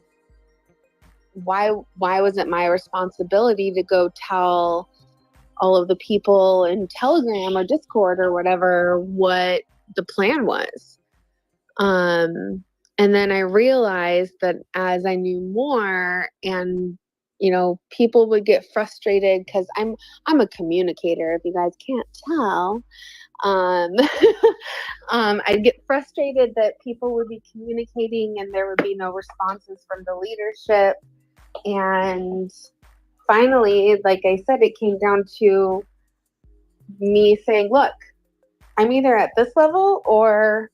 S9: why was it my responsibility to go tell all of the people in Telegram or Discord or whatever what the plan was? And then I realized that as I knew more, and people would get frustrated because I'm a communicator, if you guys can't tell. I'd get frustrated that people would be communicating and there would be no responses from the leadership. And finally, like I said, it came down to me saying, look, I'm either at this level or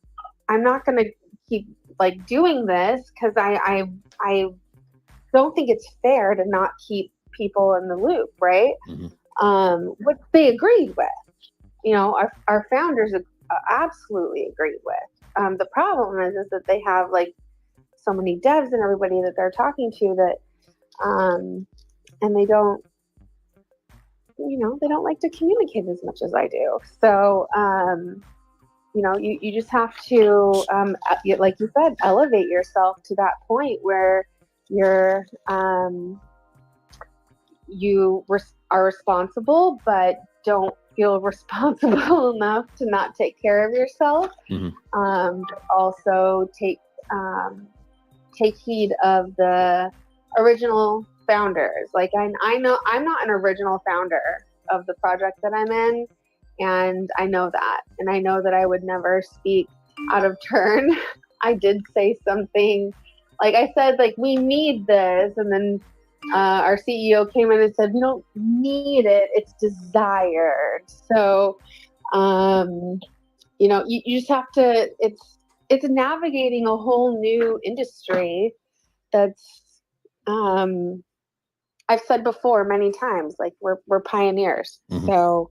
S9: I'm not going to keep like doing this, because I don't think it's fair to not keep people in the loop, right?
S3: Mm-hmm.
S9: Which they agreed with. Our founders absolutely agreed with. The problem is that they have like so many devs and everybody that they're talking to that, and they don't, they don't like to communicate as much as I do. So, you just have to, like you said, elevate yourself to that point where you're, you are responsible, but don't feel responsible enough to not take care of yourself.
S3: Mm-hmm.
S9: Also take heed of the original founders. Like I know I'm not an original founder of the project that I'm in, and I know that, and I know that I would never speak out of turn. I did say something, like I said, like, we need this, and then our CEO came in and said, we don't need it, it's desired. So, you just have to, it's navigating a whole new industry that's, I've said before many times, like we're pioneers.
S3: Mm-hmm.
S9: So,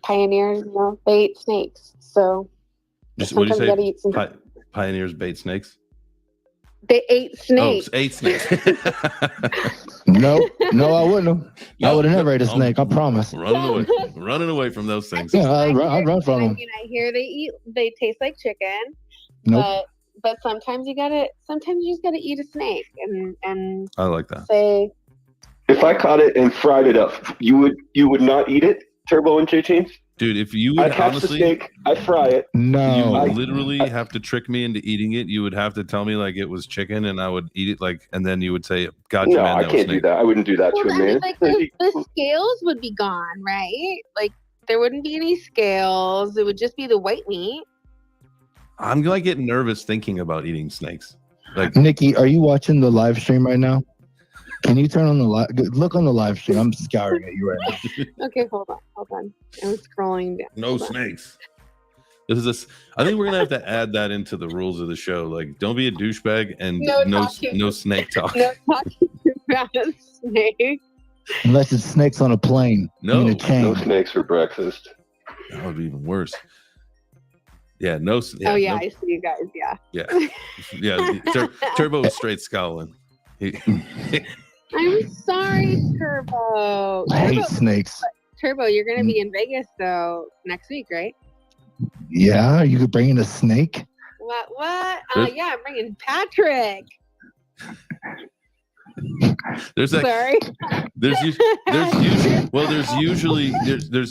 S9: pioneers, they ate snakes. So
S3: What do you say?
S9: Some...
S3: Pioneers bait snakes?
S9: They ate snakes.
S3: Oh, ate snakes.
S4: No, I wouldn't have. I would have never ate a snake, I promise.
S3: Running away from those things.
S4: Yeah, I'd run from them.
S9: I hear they taste like chicken.
S4: Nope.
S9: But sometimes you just gotta eat a snake and
S3: I like that.
S9: Say,
S11: if I caught it and fried it up, you would not eat it, Turbo and J-Chains?
S3: Dude, if you would,
S11: I catch the snake, I fry it.
S4: No,
S3: you would literally have to trick me into eating it. You would have to tell me like it was chicken, and I would eat it like, and then you would say, "Gotcha,
S11: no,
S3: man."
S11: I can't do that. I wouldn't do that to a man.
S9: Like the scales would be gone, right? Like there wouldn't be any scales. It would just be the white meat.
S3: I'm like getting nervous thinking about eating snakes. Like,
S4: Nikki, are you watching the live stream right now? Can you turn on the look on the live stream? I'm scouring at you right now.
S9: Okay, hold on. I'm scrolling down.
S3: No snakes. I think we're gonna have to add that into the rules of the show. Like, don't be a douchebag and no snake talk.
S9: No talking about a snake.
S4: Unless it's snakes on a plane.
S3: No
S11: snakes for breakfast.
S3: That would be even worse. Yeah,
S9: I see you guys.
S3: Yeah. Turbo is straight scowling.
S9: I'm sorry, Turbo.
S4: I hate snakes.
S9: Turbo, you're gonna be in Vegas though next week, right?
S4: Yeah, you could bring in a snake.
S9: What? Yeah, I'm bringing Patrick.
S3: There's usually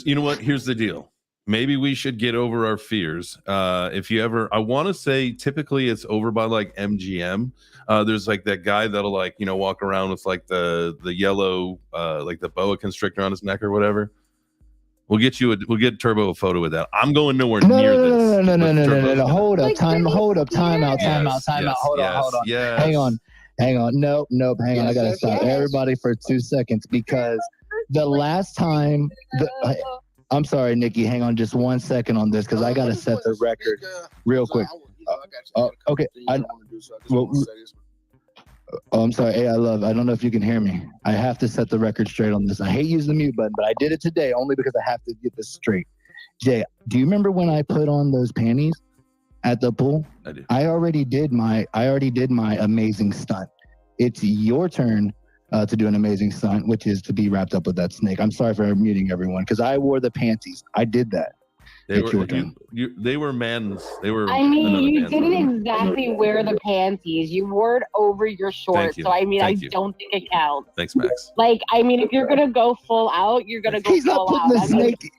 S3: you know what? Here's the deal. Maybe we should get over our fears. If you ever, I want to say typically it's over by like MGM. There's like that guy that'll like, walk around with like the yellow, like the boa constrictor on his neck or whatever. We'll get Turbo a photo of that. I'm going nowhere near this.
S4: No. Hold up. Time out. Hold on.
S3: Yes.
S4: Hang on. Nope. Hang on. I got to stop everybody for 2 seconds because the last time I'm sorry, Nikki. Hang on just 1 second on this because I got to set the record real quick. Okay. I'm sorry. Hey, I don't know if you can hear me. I have to set the record straight on this. I hate using the mute button, but I did it today only because I have to get this straight. Jay, do you remember when I put on those panties at the pool?
S3: I do.
S4: I already did my amazing stunt. It's your turn to do an amazing stunt, which is to be wrapped up with that snake. I'm sorry for muting everyone because I wore the panties. I did that.
S3: They were men's. They were.
S7: I mean, you didn't exactly wear the panties. You wore it over your shorts. So I mean, I don't think it counts.
S3: Thanks, Max.
S7: Like, I mean, if you're gonna go full out, you're gonna go full out.
S4: The snake.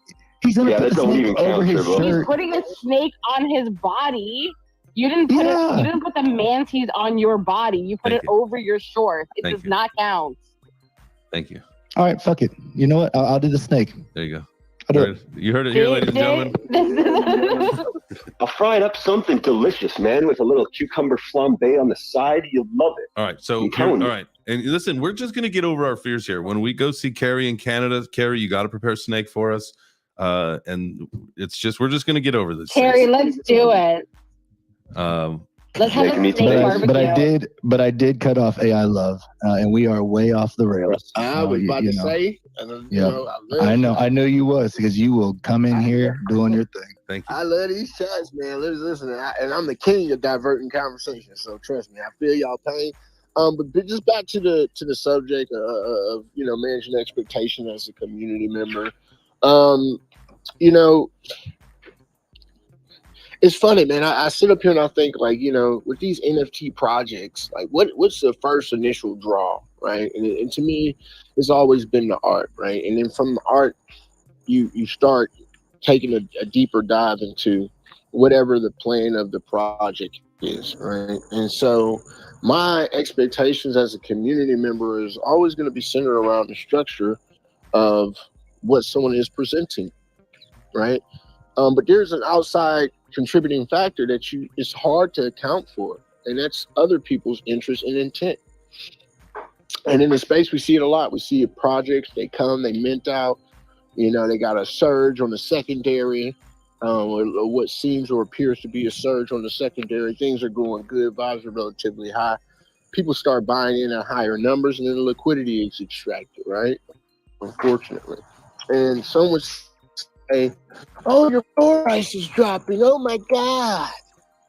S4: He's gonna put the snake over his shirt.
S7: He's putting a snake on his body. You didn't put the mantis on your body. You put it over your shorts. It does not count.
S3: Thank you.
S4: All right, fuck it. You know what? I'll do the snake.
S3: There you go.
S4: I'll do it.
S3: You heard it here, ladies and gentlemen.
S11: I'll fry it up something delicious, man, with a little cucumber flambe on the side. You'll love it.
S3: All right. So, all right. And listen, we're just going to get over our fears here. When we go see Carrie in Canada, Carrie, you got to prepare snake for us. And it's just, we're just going to get over this.
S7: Carrie, let's do it. Let's have a snake barbecue.
S4: But I did cut off AI Love, and we are way off the rails.
S5: I was about to say.
S4: I know you was, because you will come in here doing your thing.
S3: Thank you.
S5: I love these chats, man. Listen, and I'm the king of diverting conversation. So trust me, I feel y'all pain. But just back to the subject of managing expectation as a community member. It's funny, man. I sit up here and I think, like, with these NFT projects, like, what's the first initial draw, right? And to me, it's always been the art, right? And then from the art, you start taking a deeper dive into whatever the plan of the project is, right? And so my expectations as a community member is always going to be centered around the structure of what someone is presenting, right? But there's an outside contributing factor that it's hard to account for, and that's other people's interest and intent. And in the space, we see it a lot. We see projects, they come, they mint out, they got a surge on the secondary, or what seems or appears to be a surge on the secondary. Things are going good, vibes are relatively high. People start buying in at higher numbers, and then the liquidity is extracted, right? Unfortunately. And someone say, oh, your floor price is dropping. Oh my God.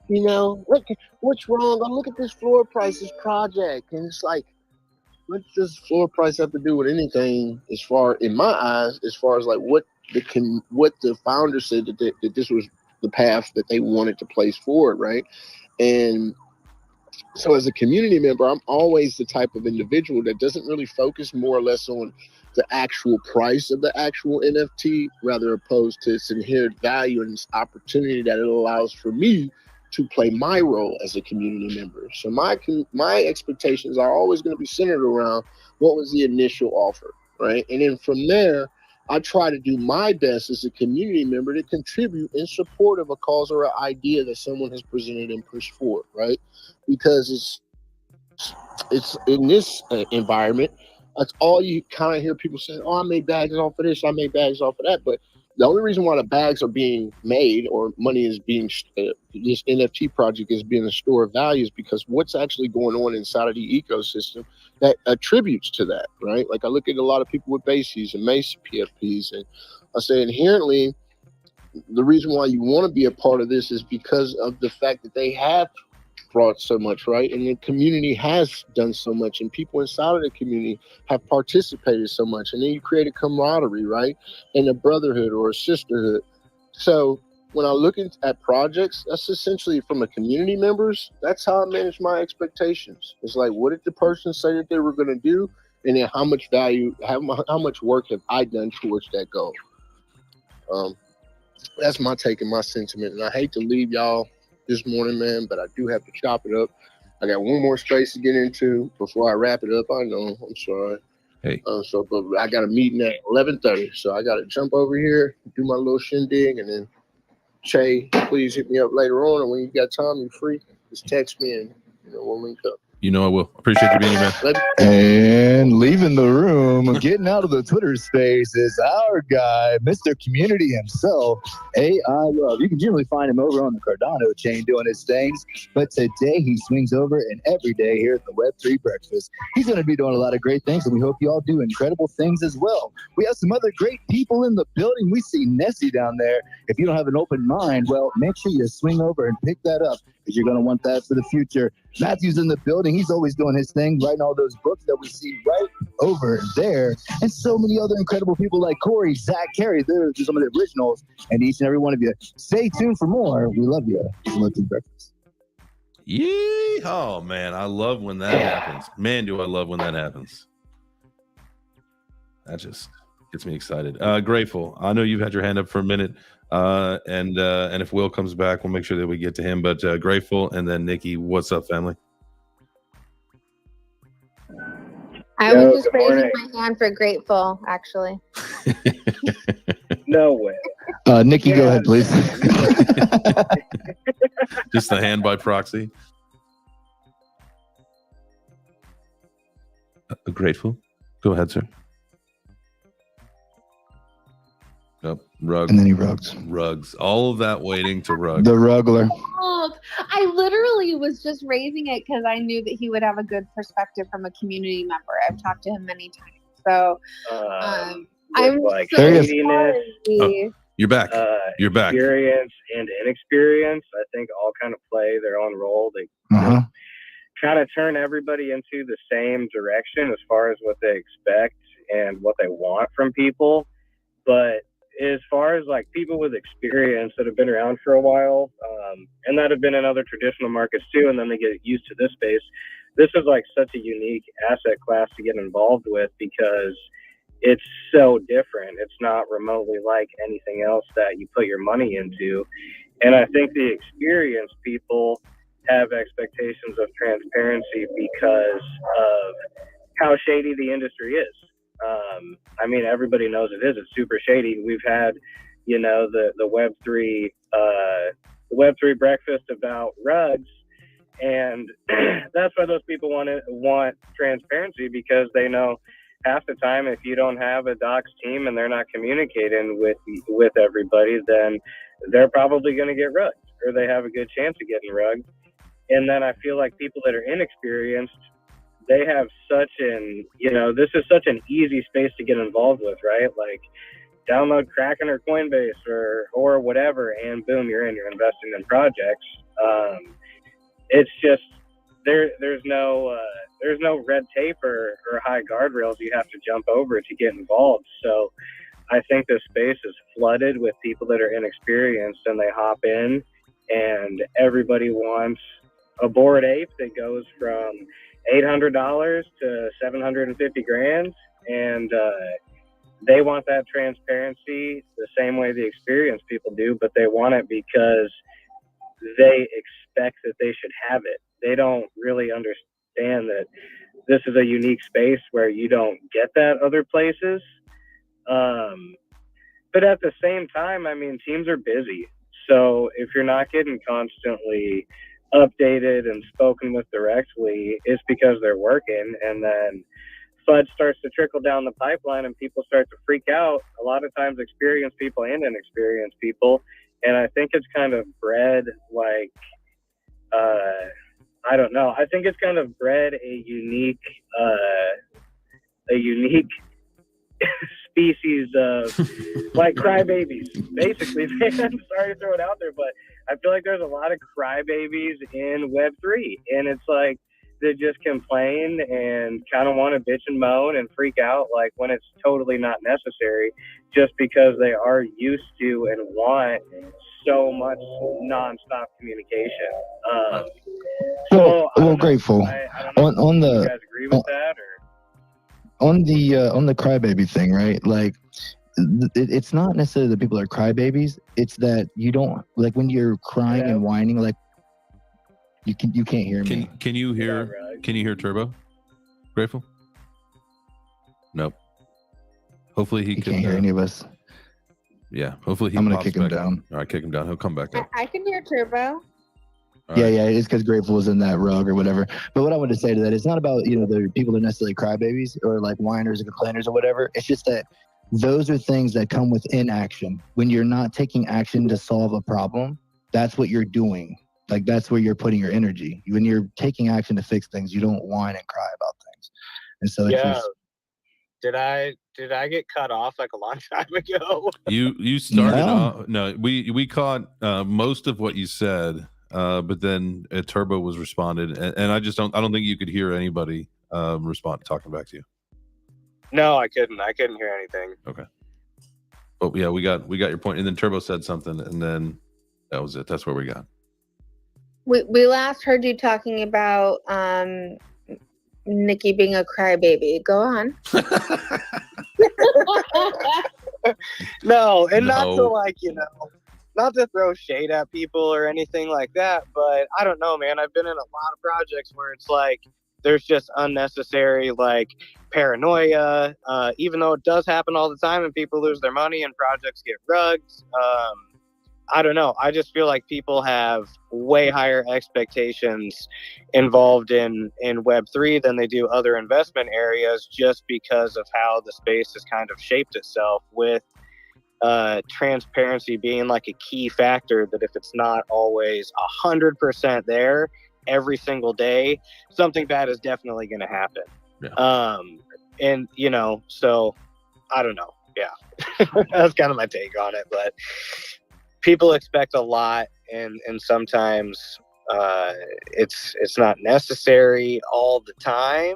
S5: What's wrong? Oh, look at this floor prices project. And it's like, what does floor price have to do with anything in my eyes, as far as like what the founder said that this was the path that they wanted to place forward, right? And so as a community member, I'm always the type of individual that doesn't really focus more or less on the actual price of the actual NFT, rather opposed to its inherent value and its opportunity that it allows for me to play my role as a community member. So my expectations are always going to be centered around what was the initial offer, right? And then from there, I try to do my best as a community member to contribute in support of a cause or an idea that someone has presented and pushed forward, right? Because it's in this environment, that's all you kind of hear people saying, oh, I made bags off of this, I made bags off of that. But the only reason why the bags are being made or money is being, this NFT project is being a store of value is because what's actually going on inside of the ecosystem that attributes to that, right? Like I look at a lot of people with bases and Mesa PFPs, and I say inherently, the reason why you want to be a part of this is because of the fact that they have brought so much, right? And the community has done so much, and people inside of the community have participated so much. And then you create a camaraderie, right? And a brotherhood or a sisterhood. So when I look at projects, that's essentially from a community members, that's how I manage my expectations. It's like, what did the person say that they were going to do? And then how much value, how much work have I done towards that goal? That's my take and my sentiment. And I hate to leave y'all this morning, man, but I do have to chop it up. I got one more space to get into before I wrap it up. I know, I'm sorry.
S3: Hey.
S5: But I got a meeting at 11:30, so I got to jump over here, do my little shindig, and then Che, please hit me up later on, and when you got time, you're free, just text me, and we'll link up.
S3: I will. Appreciate you being here, man.
S4: And leaving the room, getting out of the Twitter space is our guy, Mr. Community himself, AI Love. You can generally find him over on the Cardano chain doing his things, but today he swings over and every day here at the Web3 Breakfast. He's going to be doing a lot of great things, and we hope you all do incredible things as well. We have some other great people in the building. We see Nessie down there. If you don't have an open mind, well, make sure you swing over and pick that up, because you're going to want that for the future. Matthew's in the building. He's always doing his thing, writing all those books that we see right over there. And so many other incredible people like Corey, Zach, Carey. They're some of the originals. And each and every one of you, stay tuned for more. We love you. Web3 Breakfast.
S3: Yee! Oh, man. I love when that happens. Man, do I love when that happens. That just gets me excited. Grateful. I know you've had your hand up for a minute. And if Will comes back, we'll make sure that we get to him. But Grateful, and then Nikki, what's up, family?
S9: I was just raising my hand for Grateful, actually.
S12: No way.
S4: Nikki, go ahead, please.
S3: Just the hand by proxy. Grateful. Go ahead, sir. Nope. Rugs.
S4: And then he rugs.
S3: Rugs. All of that waiting to rug.
S4: The ruggler.
S9: I literally was just raising it because I knew that he would have a good perspective from a community member. I've talked to him many times. So I'm
S12: like
S9: so
S12: neediness,
S9: sorry.
S3: You're back. You're back.
S12: Experience and inexperience, I think, all kind of play their own role. They kind of turn everybody into the same direction as far as what they expect and what they want from people. But as far as like people with experience that have been around for a while, and that have been in other traditional markets too, and then they get used to this space, this is like such a unique asset class to get involved with because it's so different. It's not remotely like anything else that you put your money into. And I think the experienced people have expectations of transparency because of how shady the industry is. I mean, everybody knows it is. It's super shady. We've had, you know, the Web3 breakfast about rugs, and that's why those people want transparency, because they know half the time if you don't have a docs team and they're not communicating with everybody, then they're probably going to get rugged, or they have a good chance of getting rugged. And then I feel like people that are inexperienced, they have such this is such an easy space to get involved with, right? Like download Kraken or Coinbase or whatever, and boom, you're investing in projects. It's just there's no red tape or high guardrails you have to jump over to get involved. So I think this space is flooded with people that are inexperienced, and they hop in, and everybody wants a Bored Ape that goes from $800 to $750,000, and they want that transparency the same way the experienced people do, but they want it because they expect that they should have it. They don't really understand that this is a unique space where you don't get that other places. But at the same time, I mean, teams are busy. So if you're not getting constantly updated and spoken with directly, it's because they're working, and then FUD starts to trickle down the pipeline and people start to freak out. A lot of times experienced people and inexperienced people. And I think it's kind of bred like, I don't know. I think it's kind of bred a unique species of like crybabies, basically. Man, I'm sorry to throw it out there, but I feel like there's a lot of crybabies in Web3, and it's like they just complain and kind of want to bitch and moan and freak out like when it's totally not necessary, just because they are used to and want so much nonstop communication.
S4: Well, Grateful.
S12: I don't know.
S4: On the,
S12: you guys agree with that, or?
S4: On the crybaby thing, right? Like, it's not necessarily that people are crybabies. It's that you don't, like, when you're crying and whining, like, you can't hear me.
S3: Can you hear Turbo? Grateful? Nope. Hopefully he
S4: can't hear any of us.
S3: Yeah, hopefully he.
S4: I'm gonna kick him down.
S3: All right, kick him down. He'll come back up.
S9: I can hear Turbo.
S4: Yeah, it's because Grateful was in that rug or whatever. But what I wanted to say to that, it's not about, the people that are necessarily crybabies or like whiners and complainers or whatever. It's just that those are things that come with inaction. When you're not taking action to solve a problem, that's what you're doing. Like, that's where you're putting your energy. When you're taking action to fix things, you don't whine and cry about things. And so it's just,
S13: Did I get cut off like a long time ago?
S3: You started off. No, we caught most of what you said, but then Turbo was responded, and I don't think you could hear anybody respond talking back to you.
S13: No, I couldn't hear anything.
S3: Okay. But yeah, we got your point, and then Turbo said something, and then that was it. That's where we got.
S9: We last heard you talking about Nikki being a crybaby. Go on.
S13: No, and not to
S3: No.
S13: like, not to throw shade at people or anything like that, but I don't know, man. I've been in a lot of projects where it's like there's just unnecessary like paranoia, even though it does happen all the time and people lose their money and projects get rugged. I don't know. I just feel like people have way higher expectations involved in Web3 than they do other investment areas, just because of how the space has kind of shaped itself, with transparency being like a key factor, that if it's not always 100% there every single day, something bad is definitely going to happen.
S3: Yeah.
S13: And, so I don't know. Yeah, that's kind of my take on it, but people expect a lot, and sometimes it's not necessary all the time.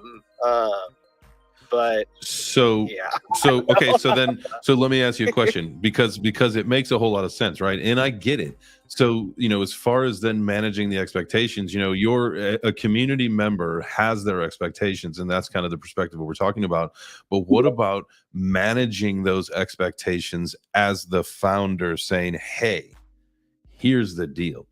S13: But yeah.
S3: Okay, so let me ask you a question, because it makes a whole lot of sense, right? And I get it. So, as far as then managing the expectations, a community member has their expectations, and that's kind of the perspective that we're talking about. But what about managing those expectations as the founder, saying, hey, here's the deal.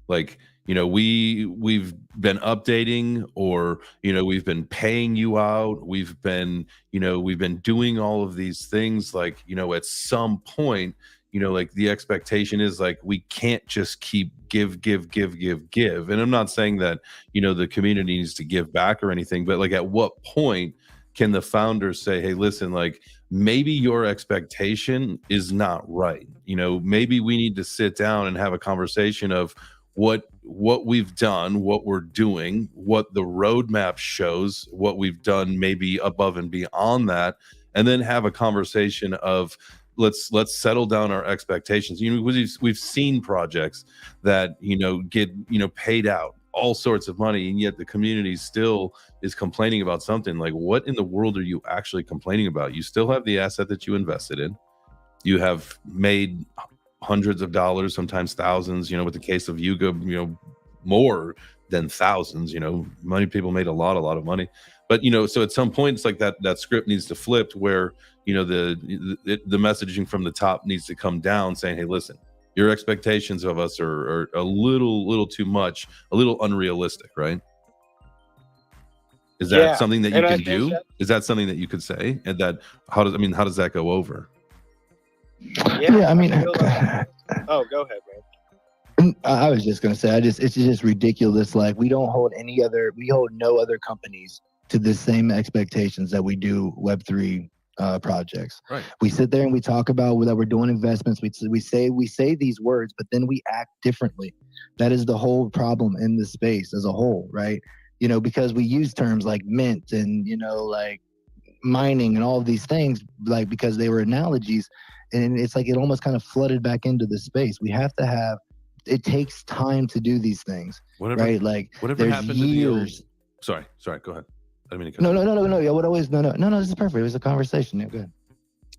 S3: Like, we've been updating, or, we've been paying you out. We've been doing all of these things. Like, at some point, like the expectation is like, we can't just keep give. And I'm not saying that, the community needs to give back or anything, but like, at what point can the founders say, hey, listen, like, maybe your expectation is not right. Maybe we need to sit down and have a conversation of what we've done, what we're doing, what the roadmap shows, what we've done maybe above and beyond that, and then have a conversation of let's settle down our expectations. We've seen projects that get paid out all sorts of money, and yet the community still is complaining about something. Like, what in the world are you actually complaining about? You still have the asset that you invested in. You have made hundreds of dollars, sometimes thousands, with the case of Yuga, more than thousands. Many people made a lot of money. But so at some point, it's like that script needs to flip, where the messaging from the top needs to come down, saying, hey, listen, your expectations of us are a little too much, a little unrealistic, right? Is that something that you can do? Is that something that you could say? And how does that go over?
S13: Yeah, I mean, oh, go ahead, man.
S4: I was just gonna say, it's just ridiculous. Like, we hold no other companies to the same expectations that we do Web3 projects.
S3: Right.
S4: We sit there and we talk about that we're doing investments. We say these words, but then we act differently. That is the whole problem in the space as a whole, right? Because we use terms like mint and like mining and all of these things, like, because they were analogies, and it's like it almost kind of flooded back into the space. We have to have. It takes time to do these things, right? Like,
S3: whatever happened
S4: years.
S3: to the old... Sorry, go ahead. I mean,
S4: No. Yeah, no. This is perfect. It was a conversation. Yeah, good.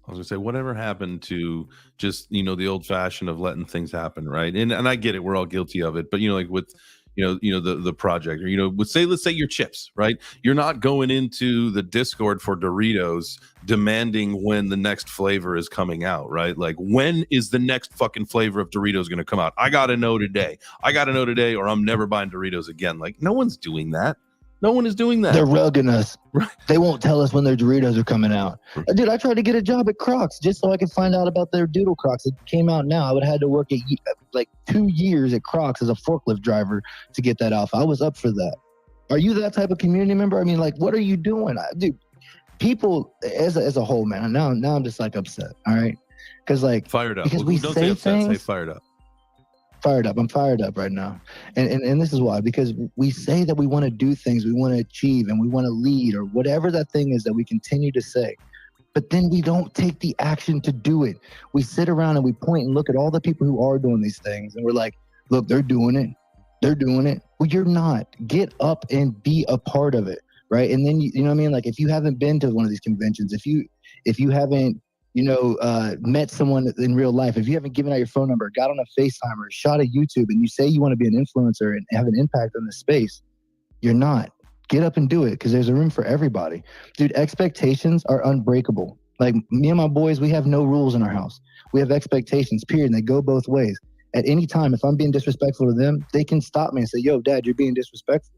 S3: I was gonna say, whatever happened to just the old fashioned of letting things happen, right? And I get it, we're all guilty of it, but like with the project, or let's say your chips, right? You're not going into the Discord for Doritos demanding when the next flavor is coming out, right? Like, when is the next fucking flavor of Doritos going to come out? I gotta know today, or I'm never buying Doritos again. Like, no one's doing that. No one is doing that.
S4: They're rugging us. Right. They won't tell us when their Doritos are coming out. Dude, I tried to get a job at Crocs just so I could find out about their Doodle Crocs. It came out now. I would have had to work like 2 years at Crocs as a forklift driver to get that alpha. I was up for that. Are you that type of community member? I mean, like, what are you doing? Dude, people as a whole, man, now I'm just like upset, all right? Because like,
S3: fired up.
S4: Because we
S3: don't
S4: say
S3: say upset,
S4: things,
S3: say fired up.
S4: I'm fired up right now. And this is why, because we say that we want to do things, we want to achieve, and we want to lead, or whatever that thing is that we continue to say. But then we don't take the action to do it. We sit around and we point and look at all the people who are doing these things, and we're like, look, they're doing it. Well, you're not. Get up and be a part of it, right? And then, you know what I mean? Like, if you haven't been to one of these conventions, if you haven't met someone in real life, if you haven't given out your phone number, got on a FaceTime or shot a YouTube, and you say you want to be an influencer and have an impact on the space, you're not. Get up and do it, because there's a room for everybody. Dude, expectations are unbreakable. Like me and my boys, we have no rules in our house. We have expectations, period, and they go both ways. At any time, if I'm being disrespectful to them, they can stop me and say, yo, Dad, you're being disrespectful.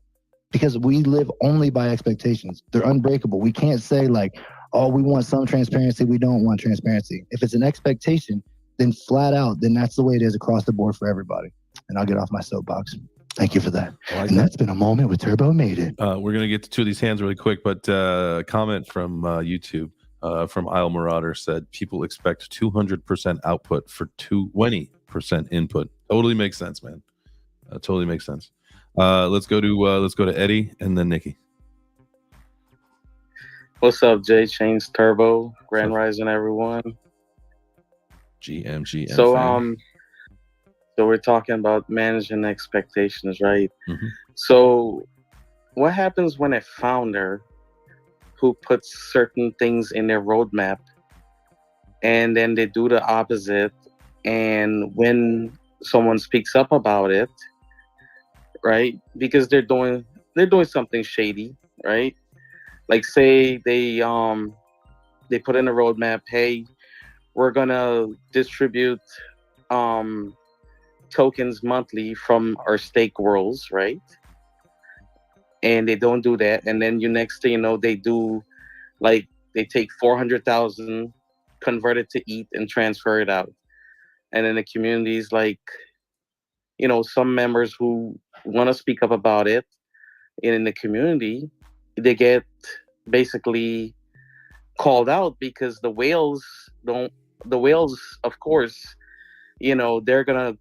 S4: Because we live only by expectations. They're unbreakable. We can't say like, oh, we want some transparency, we don't want transparency. If it's an expectation, then flat out, then that's the way it is across the board for everybody. And I'll get off my soapbox. Thank you for that. And that's been a moment with Turbo Made It.
S3: We're going to get to two of these hands really quick, but comment from YouTube from Isle Marauder said, people expect 200% output for 20% input. Totally makes sense, man. Totally makes sense. Let's go to Eddie and then Nikki.
S14: What's up, Jay Chains Turbo? Grand Rising, everyone.
S3: GM.
S14: So we're talking about managing expectations, right?
S3: Mm-hmm.
S14: So what happens when a founder who puts certain things in their roadmap and then they do the opposite, and when someone speaks up about it, right? Because they're doing something shady, right? Like say they put in a roadmap, hey, we're gonna distribute tokens monthly from our stake worlds, right? And they don't do that, and then next thing you know, they do, like, they take 400,000, convert it to ETH, and transfer it out. And then the community's like, some members who want to speak up about it in the community, they get basically called out because the whales, of course, they're gonna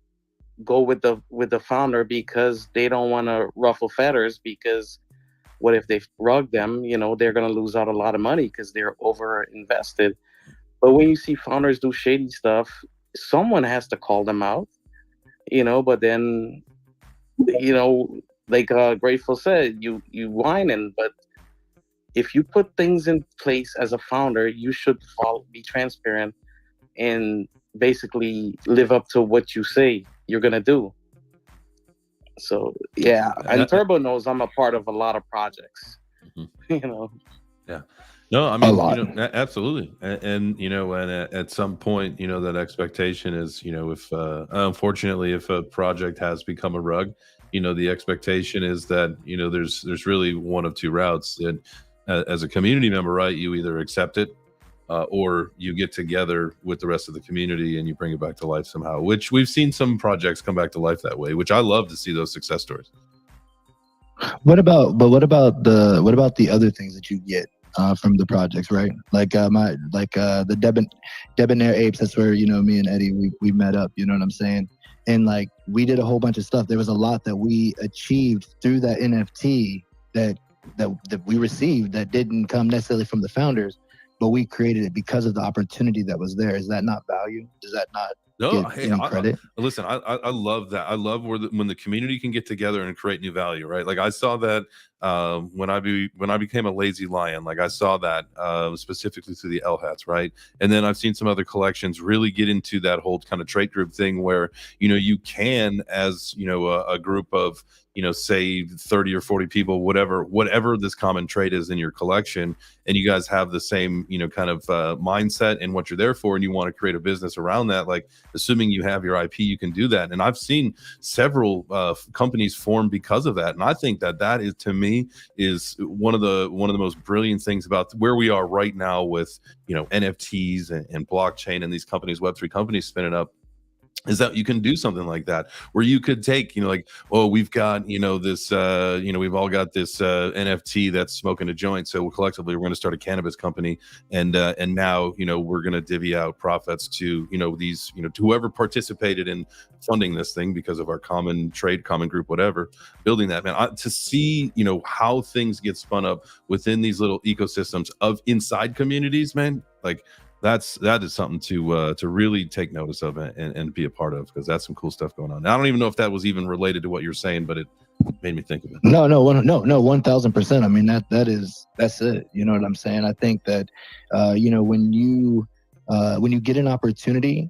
S14: go with the founder because they don't want to ruffle feathers, because what if they rug them, they're gonna lose out a lot of money because they're over invested. But when you see founders do shady stuff, someone has to call them out, but then like Grateful said, you whining, but if you put things in place as a founder, you should be transparent and basically live up to what you say you're gonna do. So yeah, and Turbo knows I'm a part of a lot of projects.
S3: Mm-hmm. Yeah. No, I mean, absolutely. And at some point, that expectation is, if unfortunately, if a project has become a rug, the expectation is that, there's really one of two routes. And as a community member, right, you either accept it or you get together with the rest of the community and you bring it back to life somehow, which we've seen some projects come back to life that way, which I love to see those success stories.
S4: What about the other things that you get from the projects, right? Like the Debonair Apes, that's where, me and Eddie, we met up, you know what I'm saying? And like, we did a whole bunch of stuff. There was a lot that we achieved through that NFT that we received that didn't come necessarily from the founders, but we created it because of the opportunity that was there. Is that not value? Does that not get any credit?
S3: Listen, I love that. I love when the community can get together and create new value, right? Like I saw that when I became a Lazy Lion, like I saw that specifically through the L hats, right? And then I've seen some other collections really get into that whole kind of trait group thing where you can, as a group of say 30 or 40 people, whatever this common trait is in your collection, and you guys have the same kind of mindset and what you're there for, and you want to create a business around that, like assuming you have your IP, you can do that. And I've seen several companies form because of that, and I think that is, to me, is one of the most brilliant things about where we are right now with NFTs and blockchain and these companies, Web3 companies spinning up, is that you can do something like that where you could take, like, oh, we've got, this, we've all got this NFT that's smoking a joint. So collectively, we're going to start a cannabis company. And now, we're going to divvy out profits to, these, to whoever participated in funding this thing because of our common trade, common group, whatever, building that, man, to see, how things get spun up within these little ecosystems of inside communities, man, like, that is something to really take notice of and be a part of, because that's some cool stuff going on. Now, I don't even know if that was even related to what you're saying, but it made me think of it.
S4: No, 1,000%. I mean, that's it. You know what I'm saying? I think that when you get an opportunity,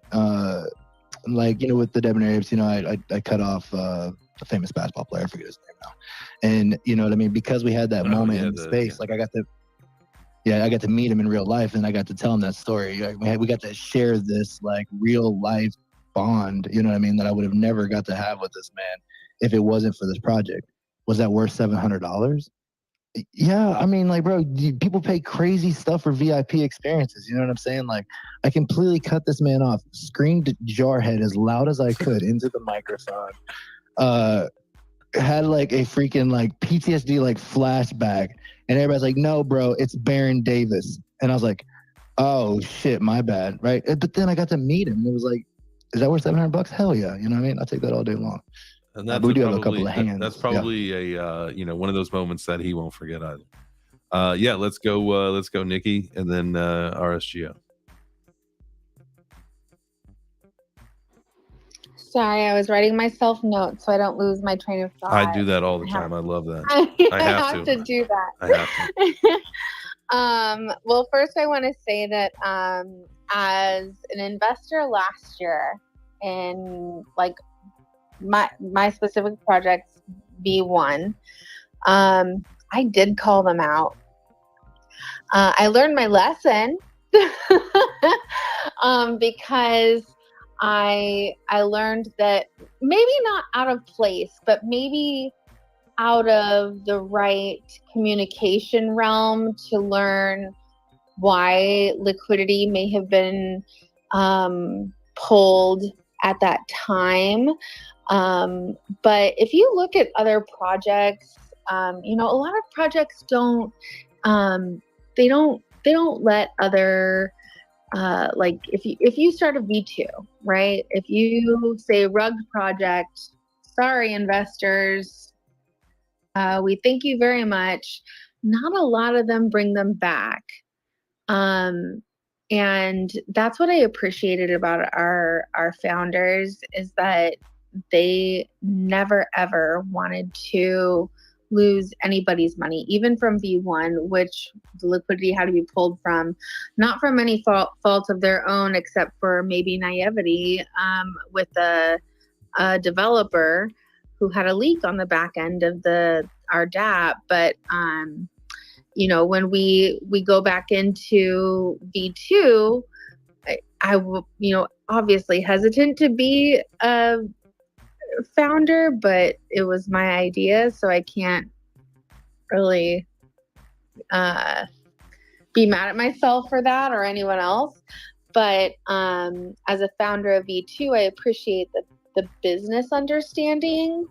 S4: like with the Debonair Apes, I cut off a famous basketball player, I forget his name now, and you know what I mean, because we had that moment in space, like I got the yeah, I got to meet him in real life, and I got to tell him that story. Like, we got to share this like real life bond, you know what I mean, that I would have never got to have with this man if it wasn't for this project. Was that worth $700? Yeah, I mean, like, bro, people pay crazy stuff for VIP experiences. You know what I'm saying? Like, I completely cut this man off, screamed Jarhead as loud as I could into the microphone. Had like a freaking like PTSD like flashback, and everybody's like, "No, bro, it's Baron Davis," and I was like, "Oh shit, my bad." Right? But then I got to meet him. It was like, "Is that worth $700? Hell yeah!" You know what I mean? I'll take that all day long.
S3: And that's
S4: But we do
S3: probably,
S4: have a couple of hands.
S3: That's probably a one of those moments that he won't forget either. Yeah, let's go, Nikki, and then RSGO.
S9: Sorry, I was writing myself notes so I don't lose my train of thought.
S3: I do that all the time. I love that.
S9: I have to do that.
S3: I have to.
S9: Well, first I want to say that as an investor last year in like my specific projects V1, I did call them out. I learned my lesson because I learned that maybe not out of place, but maybe out of the right communication realm to learn why liquidity may have been pulled at that time. But if you look at other projects, a lot of projects don't let other like if you start a V2, right? If you say rug project, sorry investors, we thank you very much. Not a lot of them bring them back. And that's what I appreciated about our founders, is that they never ever wanted to lose anybody's money, even from V1, which the liquidity had to be pulled from, not from any fault of their own, except for maybe naivety with a developer who had a leak on the back end of our DApp. But when we go back into V2, I will, obviously hesitant to be a founder, but it was my idea, so I can't really be mad at myself for that or anyone else. But as a founder of V2, I appreciate the business understanding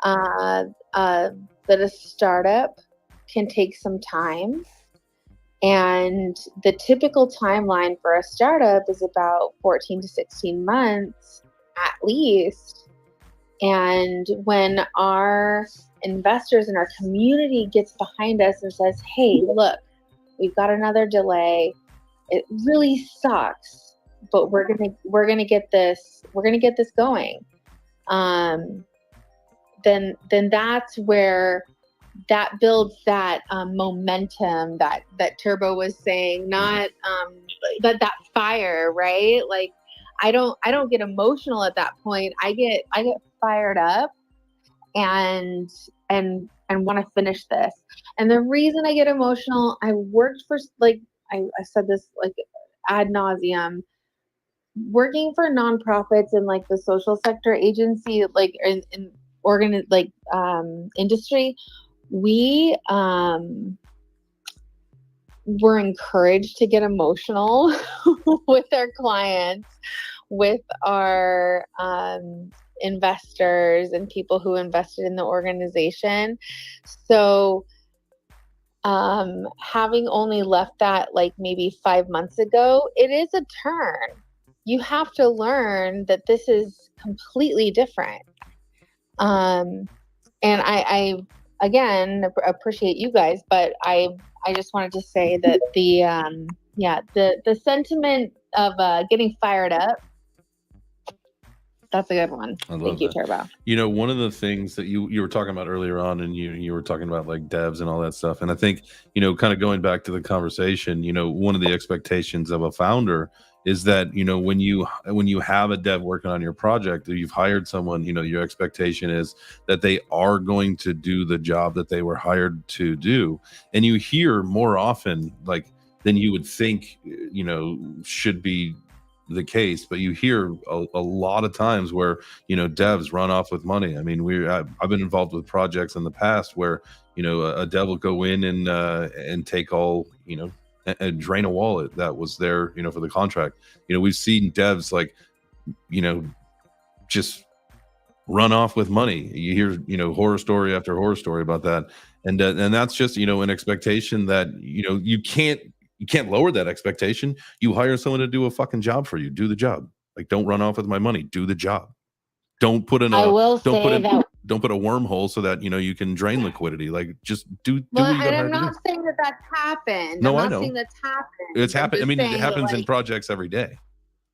S9: that a startup can take some time, and the typical timeline for a startup is about 14 to 16 months at least. And when our investors and our community gets behind us and says, "Hey, look, we've got another delay. It really sucks, but we're gonna get this going," then that's where that builds that momentum that Turbo was saying, not that fire, right? Like I don't get emotional at that point. I get fired up and want to finish this. And the reason I get emotional, I worked for, like I said this like ad nauseum, working for nonprofits in like the social sector agency, like in industry, we were encouraged to get emotional with our clients, with our investors and people who invested in the organization. So having only left that like maybe 5 months ago, it is a turn. You have to learn that this is completely different. And I again appreciate you guys, but I just wanted to say that the sentiment of getting fired up, that's a good one. Thank you, Turbo.
S3: One of the things that you were talking about earlier on, and you were talking about like devs and all that stuff, and I think kind of going back to the conversation, one of the expectations of a founder is that, you know, when you have a dev working on your project, or you've hired someone, you know, your expectation is that they are going to do the job that they were hired to do. And you hear more often, like, than you would think, you know, should be the case, but you hear a lot of times where, you know, devs run off with money. I mean, I've been involved with projects in the past where, you know, a dev will go in and take all, you know, and drain a wallet that was there, you know, for the contract. You know, we've seen devs, like, you know, just run off with money. You hear, you know, horror story after horror story about that, and that's just, you know, an expectation that, you know, you can't lower that expectation. You hire someone to do a fucking job for you. Do the job. Like, don't run off with my money. Do the job. Don't put in
S7: I
S3: a
S7: will
S3: don't put
S7: say
S3: in
S7: that.
S3: don't put a wormhole so that, you know, you can drain liquidity. Like, just do
S9: Well,
S3: what you got
S9: and I'm
S3: hired to do.
S9: not saying that that's happened.
S3: No,
S9: I'm
S3: I
S9: not saying
S3: know.
S9: that's happened.
S3: It's
S9: I'm
S3: happened. I
S9: just
S3: mean, it
S9: saying that,
S3: happens in
S9: like,
S3: projects every day.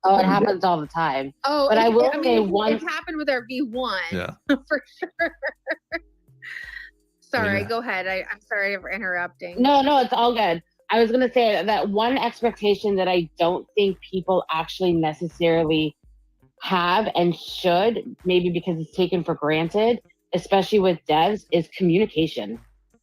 S7: Oh, it happens all the time.
S9: oh,
S7: But I will say
S9: it's
S7: one.
S9: happened with our V1
S3: Yeah.
S9: for sure. Sorry,
S3: Yeah.
S9: go ahead. I'm sorry for interrupting.
S7: No, it's all good. I was gonna say that one expectation that I don't think people actually necessarily have and should, maybe because it's taken for granted, especially with devs, is communication,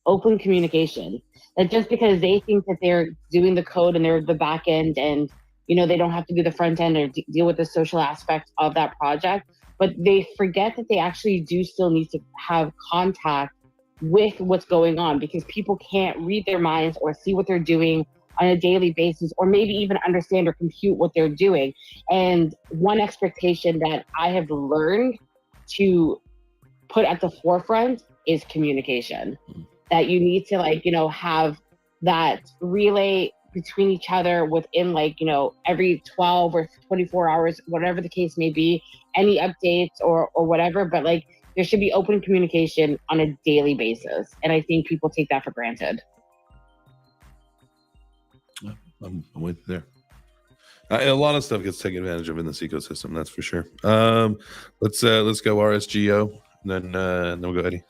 S7: open communication. That just because they think that they're doing the code and they're the back end, and, you know, they don't have to do the front end or deal with the social aspect of that project, but they forget that they actually do still need to have contact with what's going on, because people can't read their minds or see what they're doing on a daily basis, or maybe even understand or compute what they're doing. And one expectation that I have learned to put at the forefront is communication. That you need to, like, you know, have that relay between each other within, like, you know, every 12 or 24 hours, whatever the case may be, any updates or whatever. But, like, there should be open communication on a daily basis. And I think people take that for granted.
S3: I'm with you there. A lot of stuff gets taken advantage of in this ecosystem, that's for sure. Let's go RSGO, and then we'll go Eddie.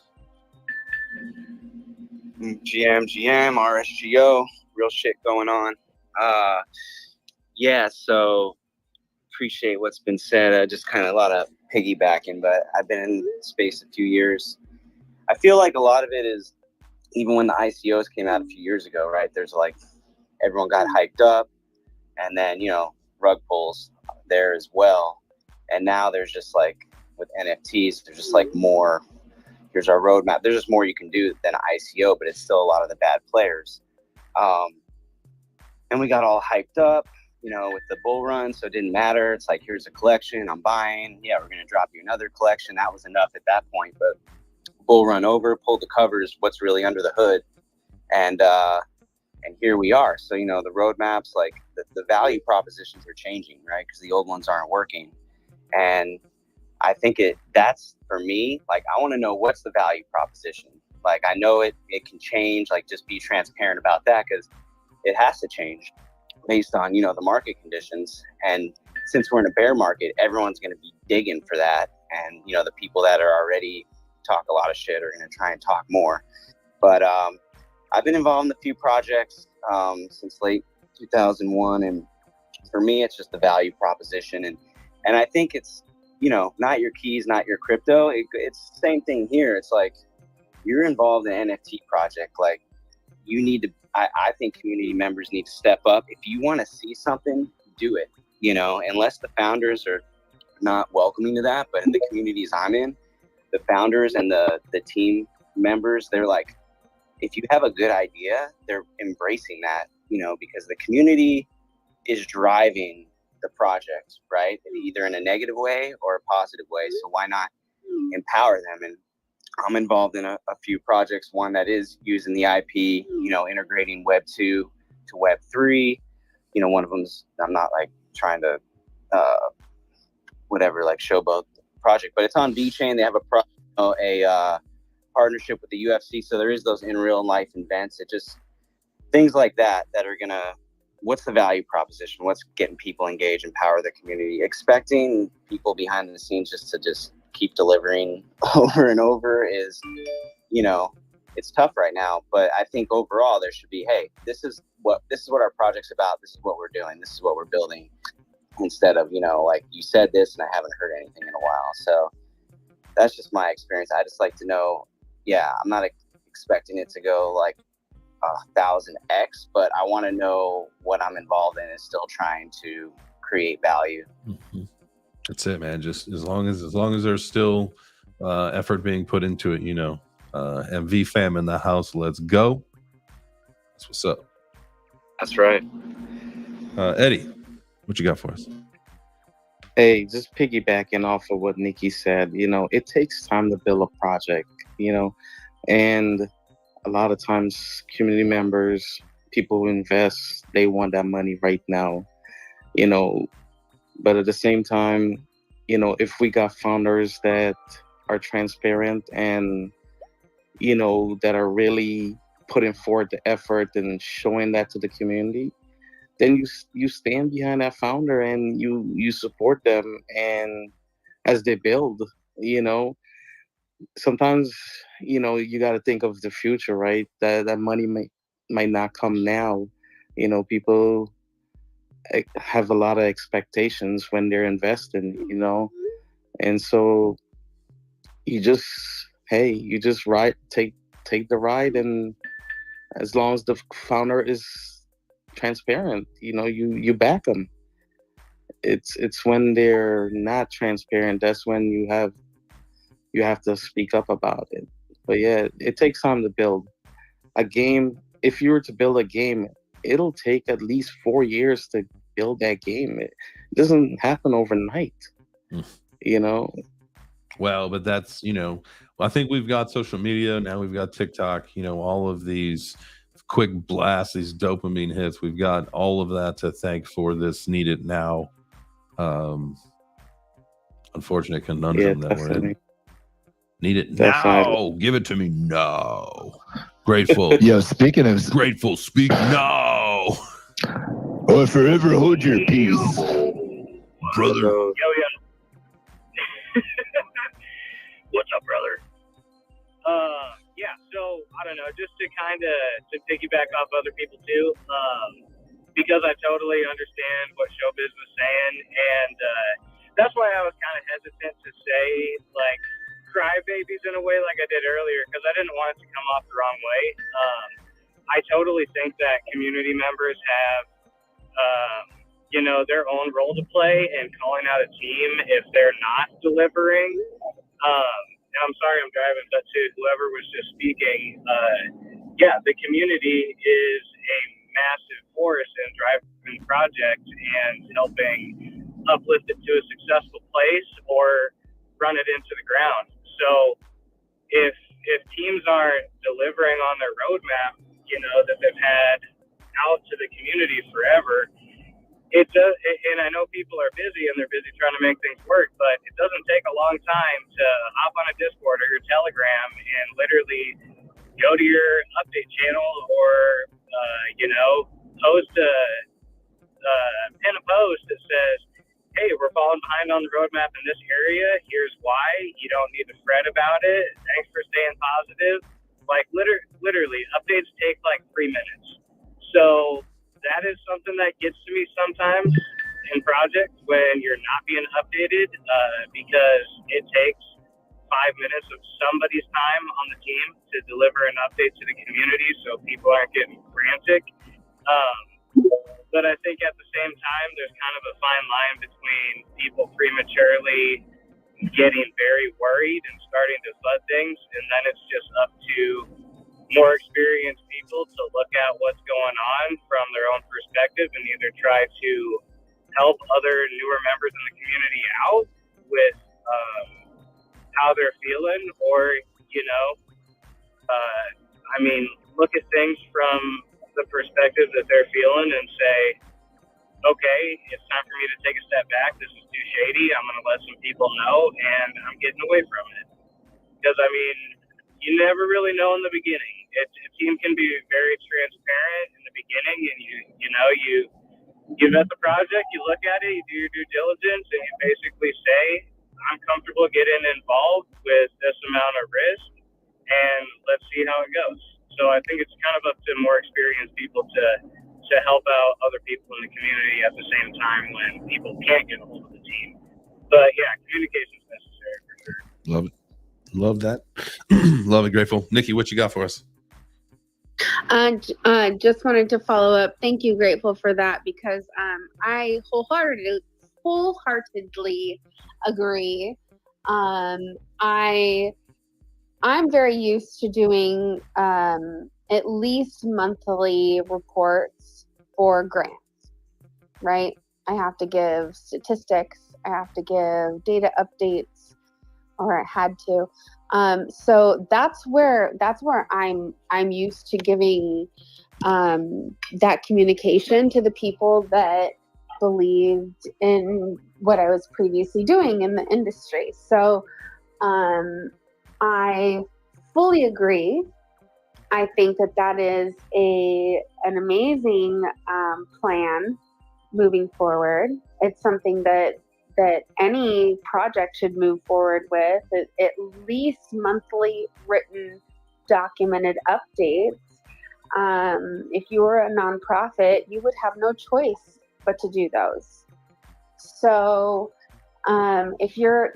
S15: GM, RSGO, real shit going on. Yeah, so appreciate what's been said. Just kind of a lot of piggybacking, but I've been in space a few years. I feel like a lot of it is, even when the ICOs came out a few years ago, right? There's like, everyone got hyped up, and then, you know, rug pulls there as well. And now there's just like, with NFTs, there's just like more, here's our roadmap. There's just more you can do than ICO, but it's still a lot of the bad players. And we got all hyped up, you know, with the bull run, so it didn't matter. It's like, here's a collection, I'm buying. Yeah, we're going to drop you another collection. That was enough at that point. But bull run over, pull the covers, what's really under the hood. And here we are. So, you know, the roadmaps, like the value propositions are changing, right? Because the old ones aren't working. And I think that's for me, like, I want to know what's the value proposition. Like, I know it can change, like, just be transparent about that, because it has to change based on, you know, the market conditions. And since we're in a bear market, everyone's going to be digging for that. And, you know, the people that are already talk a lot of shit are going to try and talk more. But I've been involved in a few projects since late 2001. And for me, it's just the value proposition. And I think it's, you know, not your keys, not your crypto. It's the same thing here. It's like, you're involved in an NFT project. Like, you need to, I think community members need to step up. If you want to see something, do it, you know, unless the founders are not welcoming to that. But in the communities I'm in, the founders and the team members, they're like, if you have a good idea, they're embracing that, you know, because the community is driving the project, right? Either in a negative way or a positive way. So why not empower them? And I'm involved in a few projects, one that is using the IP, you know, integrating Web 2 to Web 3. You know, one of them's, I'm not like trying to, like showboat the project, but it's on VeChain. They have a partnership with the UFC. So there is those in real life events. It just, things like that are gonna, what's the value proposition? What's getting people engaged, empower the community? Expecting people behind the scenes just to keep delivering over and over is, you know, it's tough right now. But I think overall there should be, hey, this is what our project's about. This is what we're doing. This is what we're building. instead of, like, you said this and I haven't heard anything in a while. So that's just my experience. I just like to know, I'm not expecting it to go like 1,000x, but I want to know what I'm involved in and still trying to create value.
S3: Mm-hmm. That's it, man. Just as long as there's still effort being put into it, MV fam in the house, let's go. That's what's up.
S14: That's right.
S3: Eddie, what you got for us?
S14: Hey, just piggybacking off of what Nikki said, it takes time to build a project, and a lot of times community members, people who invest, they want that money right now, but at the same time, if we got founders that are transparent and, that are really putting forward the effort and showing that to the community, then you stand behind that founder and you support them, and as they build, sometimes, you got to think of the future, right? That money might not come now. People have a lot of expectations when they're investing, and so you just take the ride, and as long as the founder is transparent, you back them. It's when they're not transparent, that's when you have to speak up about it. But yeah, it takes time to build a game. If you were to build a game, it'll take at least 4 years to build that game. It doesn't happen overnight.
S3: Well, but that's, I think we've got social media now, we've got TikTok, all of these quick blasts, these dopamine hits, we've got all of that to thank for this need it now unfortunate conundrum that we're in. Need it now. Give it to me now. Grateful.
S4: Yo, speaking of
S3: grateful, speak now.
S4: Or forever hold your peace,
S3: brother.
S12: Yo. What's up, brother? So I don't know, just to kind of piggyback off other people too, because I totally understand what Showbiz was saying, and that's why I was kind of hesitant to say like crybabies in a way like I did earlier, because I didn't want it to come off the wrong way. I totally think that community members have their own role to play in calling out a team if they're not delivering. And I'm sorry I'm driving, but to whoever was just speaking, the community is a massive force in driving the project and helping uplift it to a successful place or run it into the ground. So if teams aren't delivering on their roadmap, that they've had out to the community forever, it does, and I know people are busy and they're busy trying to make things work, but it doesn't take a long time to hop on a Discord or your Telegram and literally go to your update channel or, pin a post that says, hey, we're falling behind on the roadmap in this area. Here's why. You don't need to fret about it. Thanks for staying positive. Like literally, updates take like 3 minutes. So that is something that gets to me sometimes in projects when you're not being updated, because it takes 5 minutes of somebody's time on the team to deliver an update to the community so people aren't getting frantic. But I think at the same time, there's kind of a fine line between people prematurely getting very worried and starting to flood things, and then it's just up to more experienced people to look at what's going on from their own perspective and either try to help other newer members in the community out with how they're feeling, or look at things from the perspective that they're feeling and say, okay, it's time for me to take a step back. This is too shady. I'm going to let some people know, and I'm getting away from it. Because, you never really know in the beginning. A team can be very transparent in the beginning, and you vet the project, you look at it, you do your due diligence, and you basically say, I'm comfortable getting involved with this amount of risk, and let's see how it goes. So I think it's kind of up to more experienced people to to help out other people in the community at the same time when people can't get a hold of the team. But yeah, communication is necessary for sure.
S3: Love it. Love that. Love it. Grateful. Nikki, what you got for us?
S9: Just wanted to follow up. Thank you, Grateful, for that, because I wholeheartedly agree. I'm very used to doing at least monthly reports for grants, right? I have to give statistics, I have to give data updates, or I had to. So that's where I'm used to giving that communication to the people that believed in what I was previously doing in the industry. So I fully agree. I think that is an amazing plan moving forward. It's something that any project should move forward with, at least monthly written documented updates. If you were a nonprofit, you would have no choice but to do those. So if you're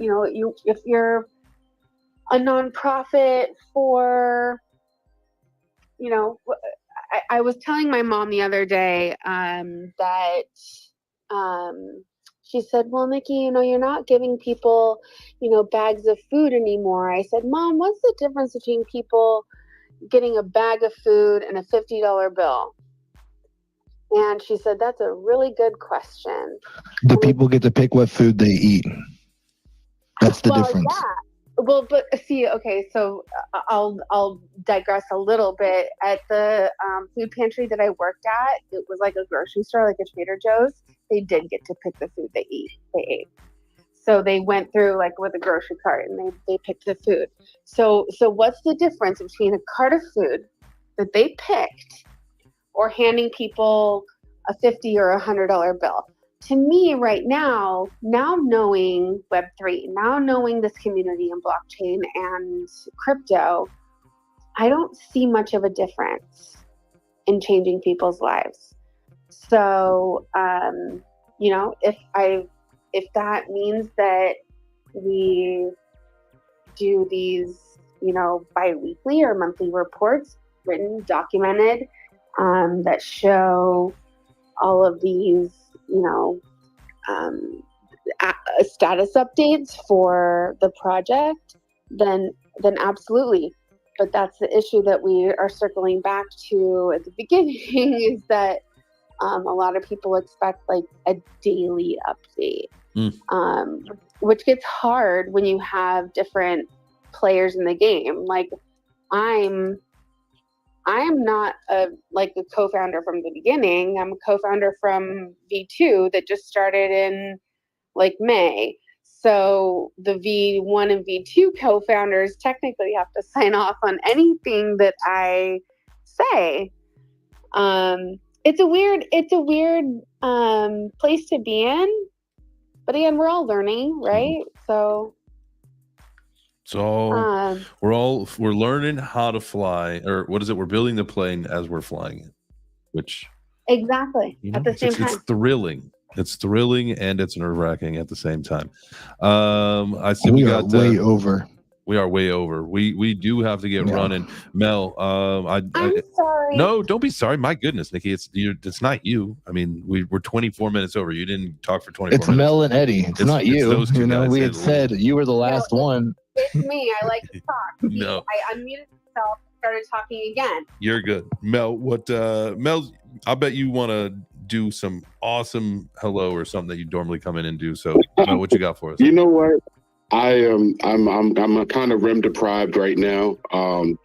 S9: a nonprofit for, I was telling my mom the other day that she said, well, Nikki, you're not giving people, bags of food anymore. I said, Mom, what's the difference between people getting a bag of food and a $50 bill? And she said, that's a really good question.
S4: The people get to pick what food they eat. That's the difference.
S9: Yeah. Well, but see, okay, so I'll digress a little bit. At the food pantry that I worked at, it was like a grocery store, like a Trader Joe's. They did get to pick the food they ate. So they went through like with a grocery cart and they picked the food. So what's the difference between a cart of food that they picked or handing people a $50 or $100 bill? To me right now knowing Web3, now knowing this community and blockchain and crypto, I don't see much of a difference in changing people's lives. So, if that means that we do these, bi-weekly or monthly reports, written, documented, that show all of these, status updates for the project, then absolutely. But that's the issue that we are circling back to at the beginning is that a lot of people expect like a daily update, which gets hard when you have different players in the game. Like I am not a co-founder from the beginning. I'm a co-founder from V2 that just started in like May. So the V1 and V2 co-founders technically have to sign off on anything that I say. It's a weird place to be in, but again, we're all learning, right? So
S3: we're learning how to fly, or what is it? We're building the plane as we're flying it, which
S9: exactly at the same time.
S3: It's thrilling. It's thrilling and it's nerve-wracking at the same time. I see we got
S4: way over.
S3: We are way over. We do have to get running. Mel,
S9: I'm sorry.
S3: No, don't be sorry. My goodness, Nikki, it's not you. I mean, we're 24 minutes over. You didn't talk for 24 minutes.
S4: It's Mel and Eddie. It's not you.
S3: Those two guys.
S4: We had said you were the last one.
S9: It's me. I like to talk.
S3: No.
S9: I unmuted myself, started talking again.
S3: You're good. Mel, Mel, I bet you want to do some awesome hello or something that you normally come in and do. So Mel, what you got for us?
S16: You know what? I'm kind of REM deprived right now,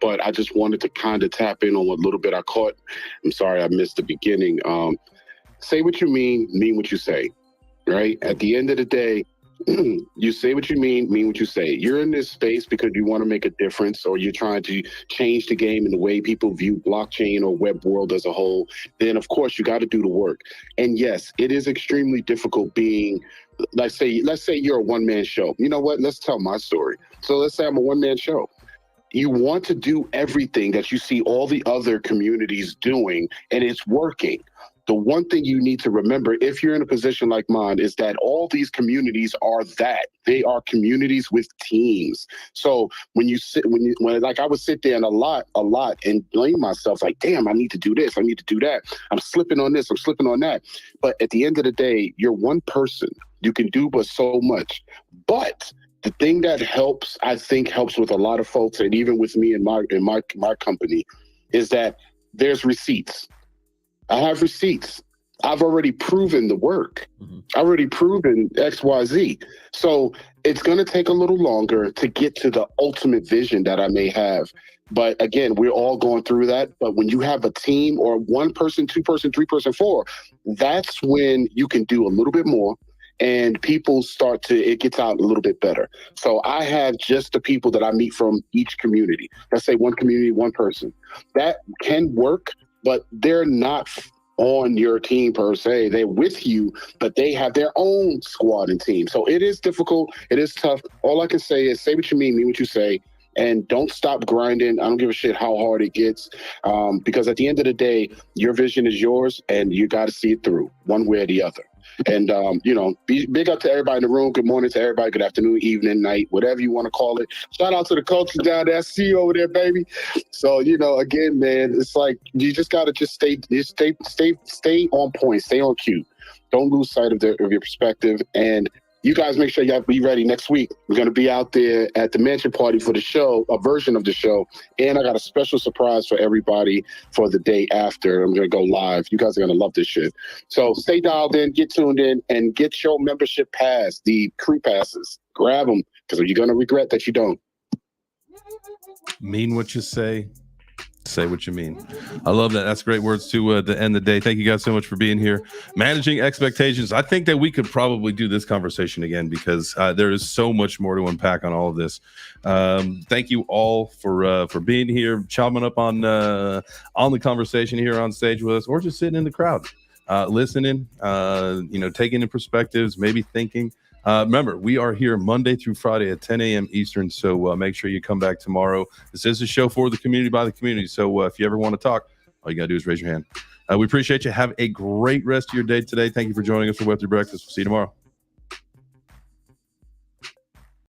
S16: but I just wanted to kind of tap in on what little bit I caught. I'm sorry I missed the beginning. Say what you mean what you say, right? At the end of the day, you say what you mean what you say. You're in this space because you want to make a difference, or you're trying to change the game in the way people view blockchain or web world as a whole. Then of course you got to do the work. And yes, it is extremely difficult being, let's say you're a one-man show. You know what? Let's tell my story. So let's say I'm a one-man show. You want to do everything that you see all the other communities doing, and it's working. the one thing you need to remember, if you're in a position like mine, is that all these communities are that. They are communities with teams. So when like I would sit there and a lot and blame myself, like, damn, I need to do this, I need to do that. I'm slipping on this, I'm slipping on that. But at the end of the day, you're one person. You can do but so much. But the thing that helps, I think helps with a lot of folks, and even with me and my company, is that there's receipts. I have receipts. I've already proven the work. I've already proven XYZ. So it's going to take a little longer to get to the ultimate vision that I may have. But again, we're all going through that. But when you have a team or one person, two person, three person, four, that's when you can do a little bit more. And people it gets out a little bit better. So I have just the people that I meet from each community. Let's say one community, one person. That can work, but they're not on your team per se. They're with you, but they have their own squad and team. So it is difficult. It is tough. All I can say is say what you mean what you say, and don't stop grinding. I don't give a shit how hard it gets, because at the end of the day, your vision is yours, and you got to see it through one way or the other. And, big up to everybody in the room. Good morning to everybody. Good afternoon, evening, night, whatever you want to call it. Shout out to the coaches down there. I see you over there, baby. So, again, man, it's like you just got to stay on point, stay on cue. Don't lose sight of your perspective. And you guys make sure y'all be ready next week. We're going to be out there at the mansion party for the show, a version of the show. And I got a special surprise for everybody for the day after. I'm going to go live. You guys are going to love this shit. So stay dialed in, get tuned in, and get your membership pass, the crew passes. Grab them, because you're going to regret that you don't.
S3: Mean what you say. Say what you mean. I love that. That's great words to end the day. Thank you guys so much for being here. Managing expectations. I think that we could probably do this conversation again, because there is so much more to unpack on all of this. Thank you all for being here, chopping up on the conversation here on stage with us, or just sitting in the crowd, listening, taking in perspectives, maybe thinking. Remember, we are here Monday through Friday at 10 a.m. Eastern, so make sure you come back tomorrow. This is a show for the community, by the community, so if you ever want to talk, all you got to do is raise your hand. We appreciate you. Have a great rest of your day today. Thank you for joining us for Web3 Breakfast. We'll see you tomorrow.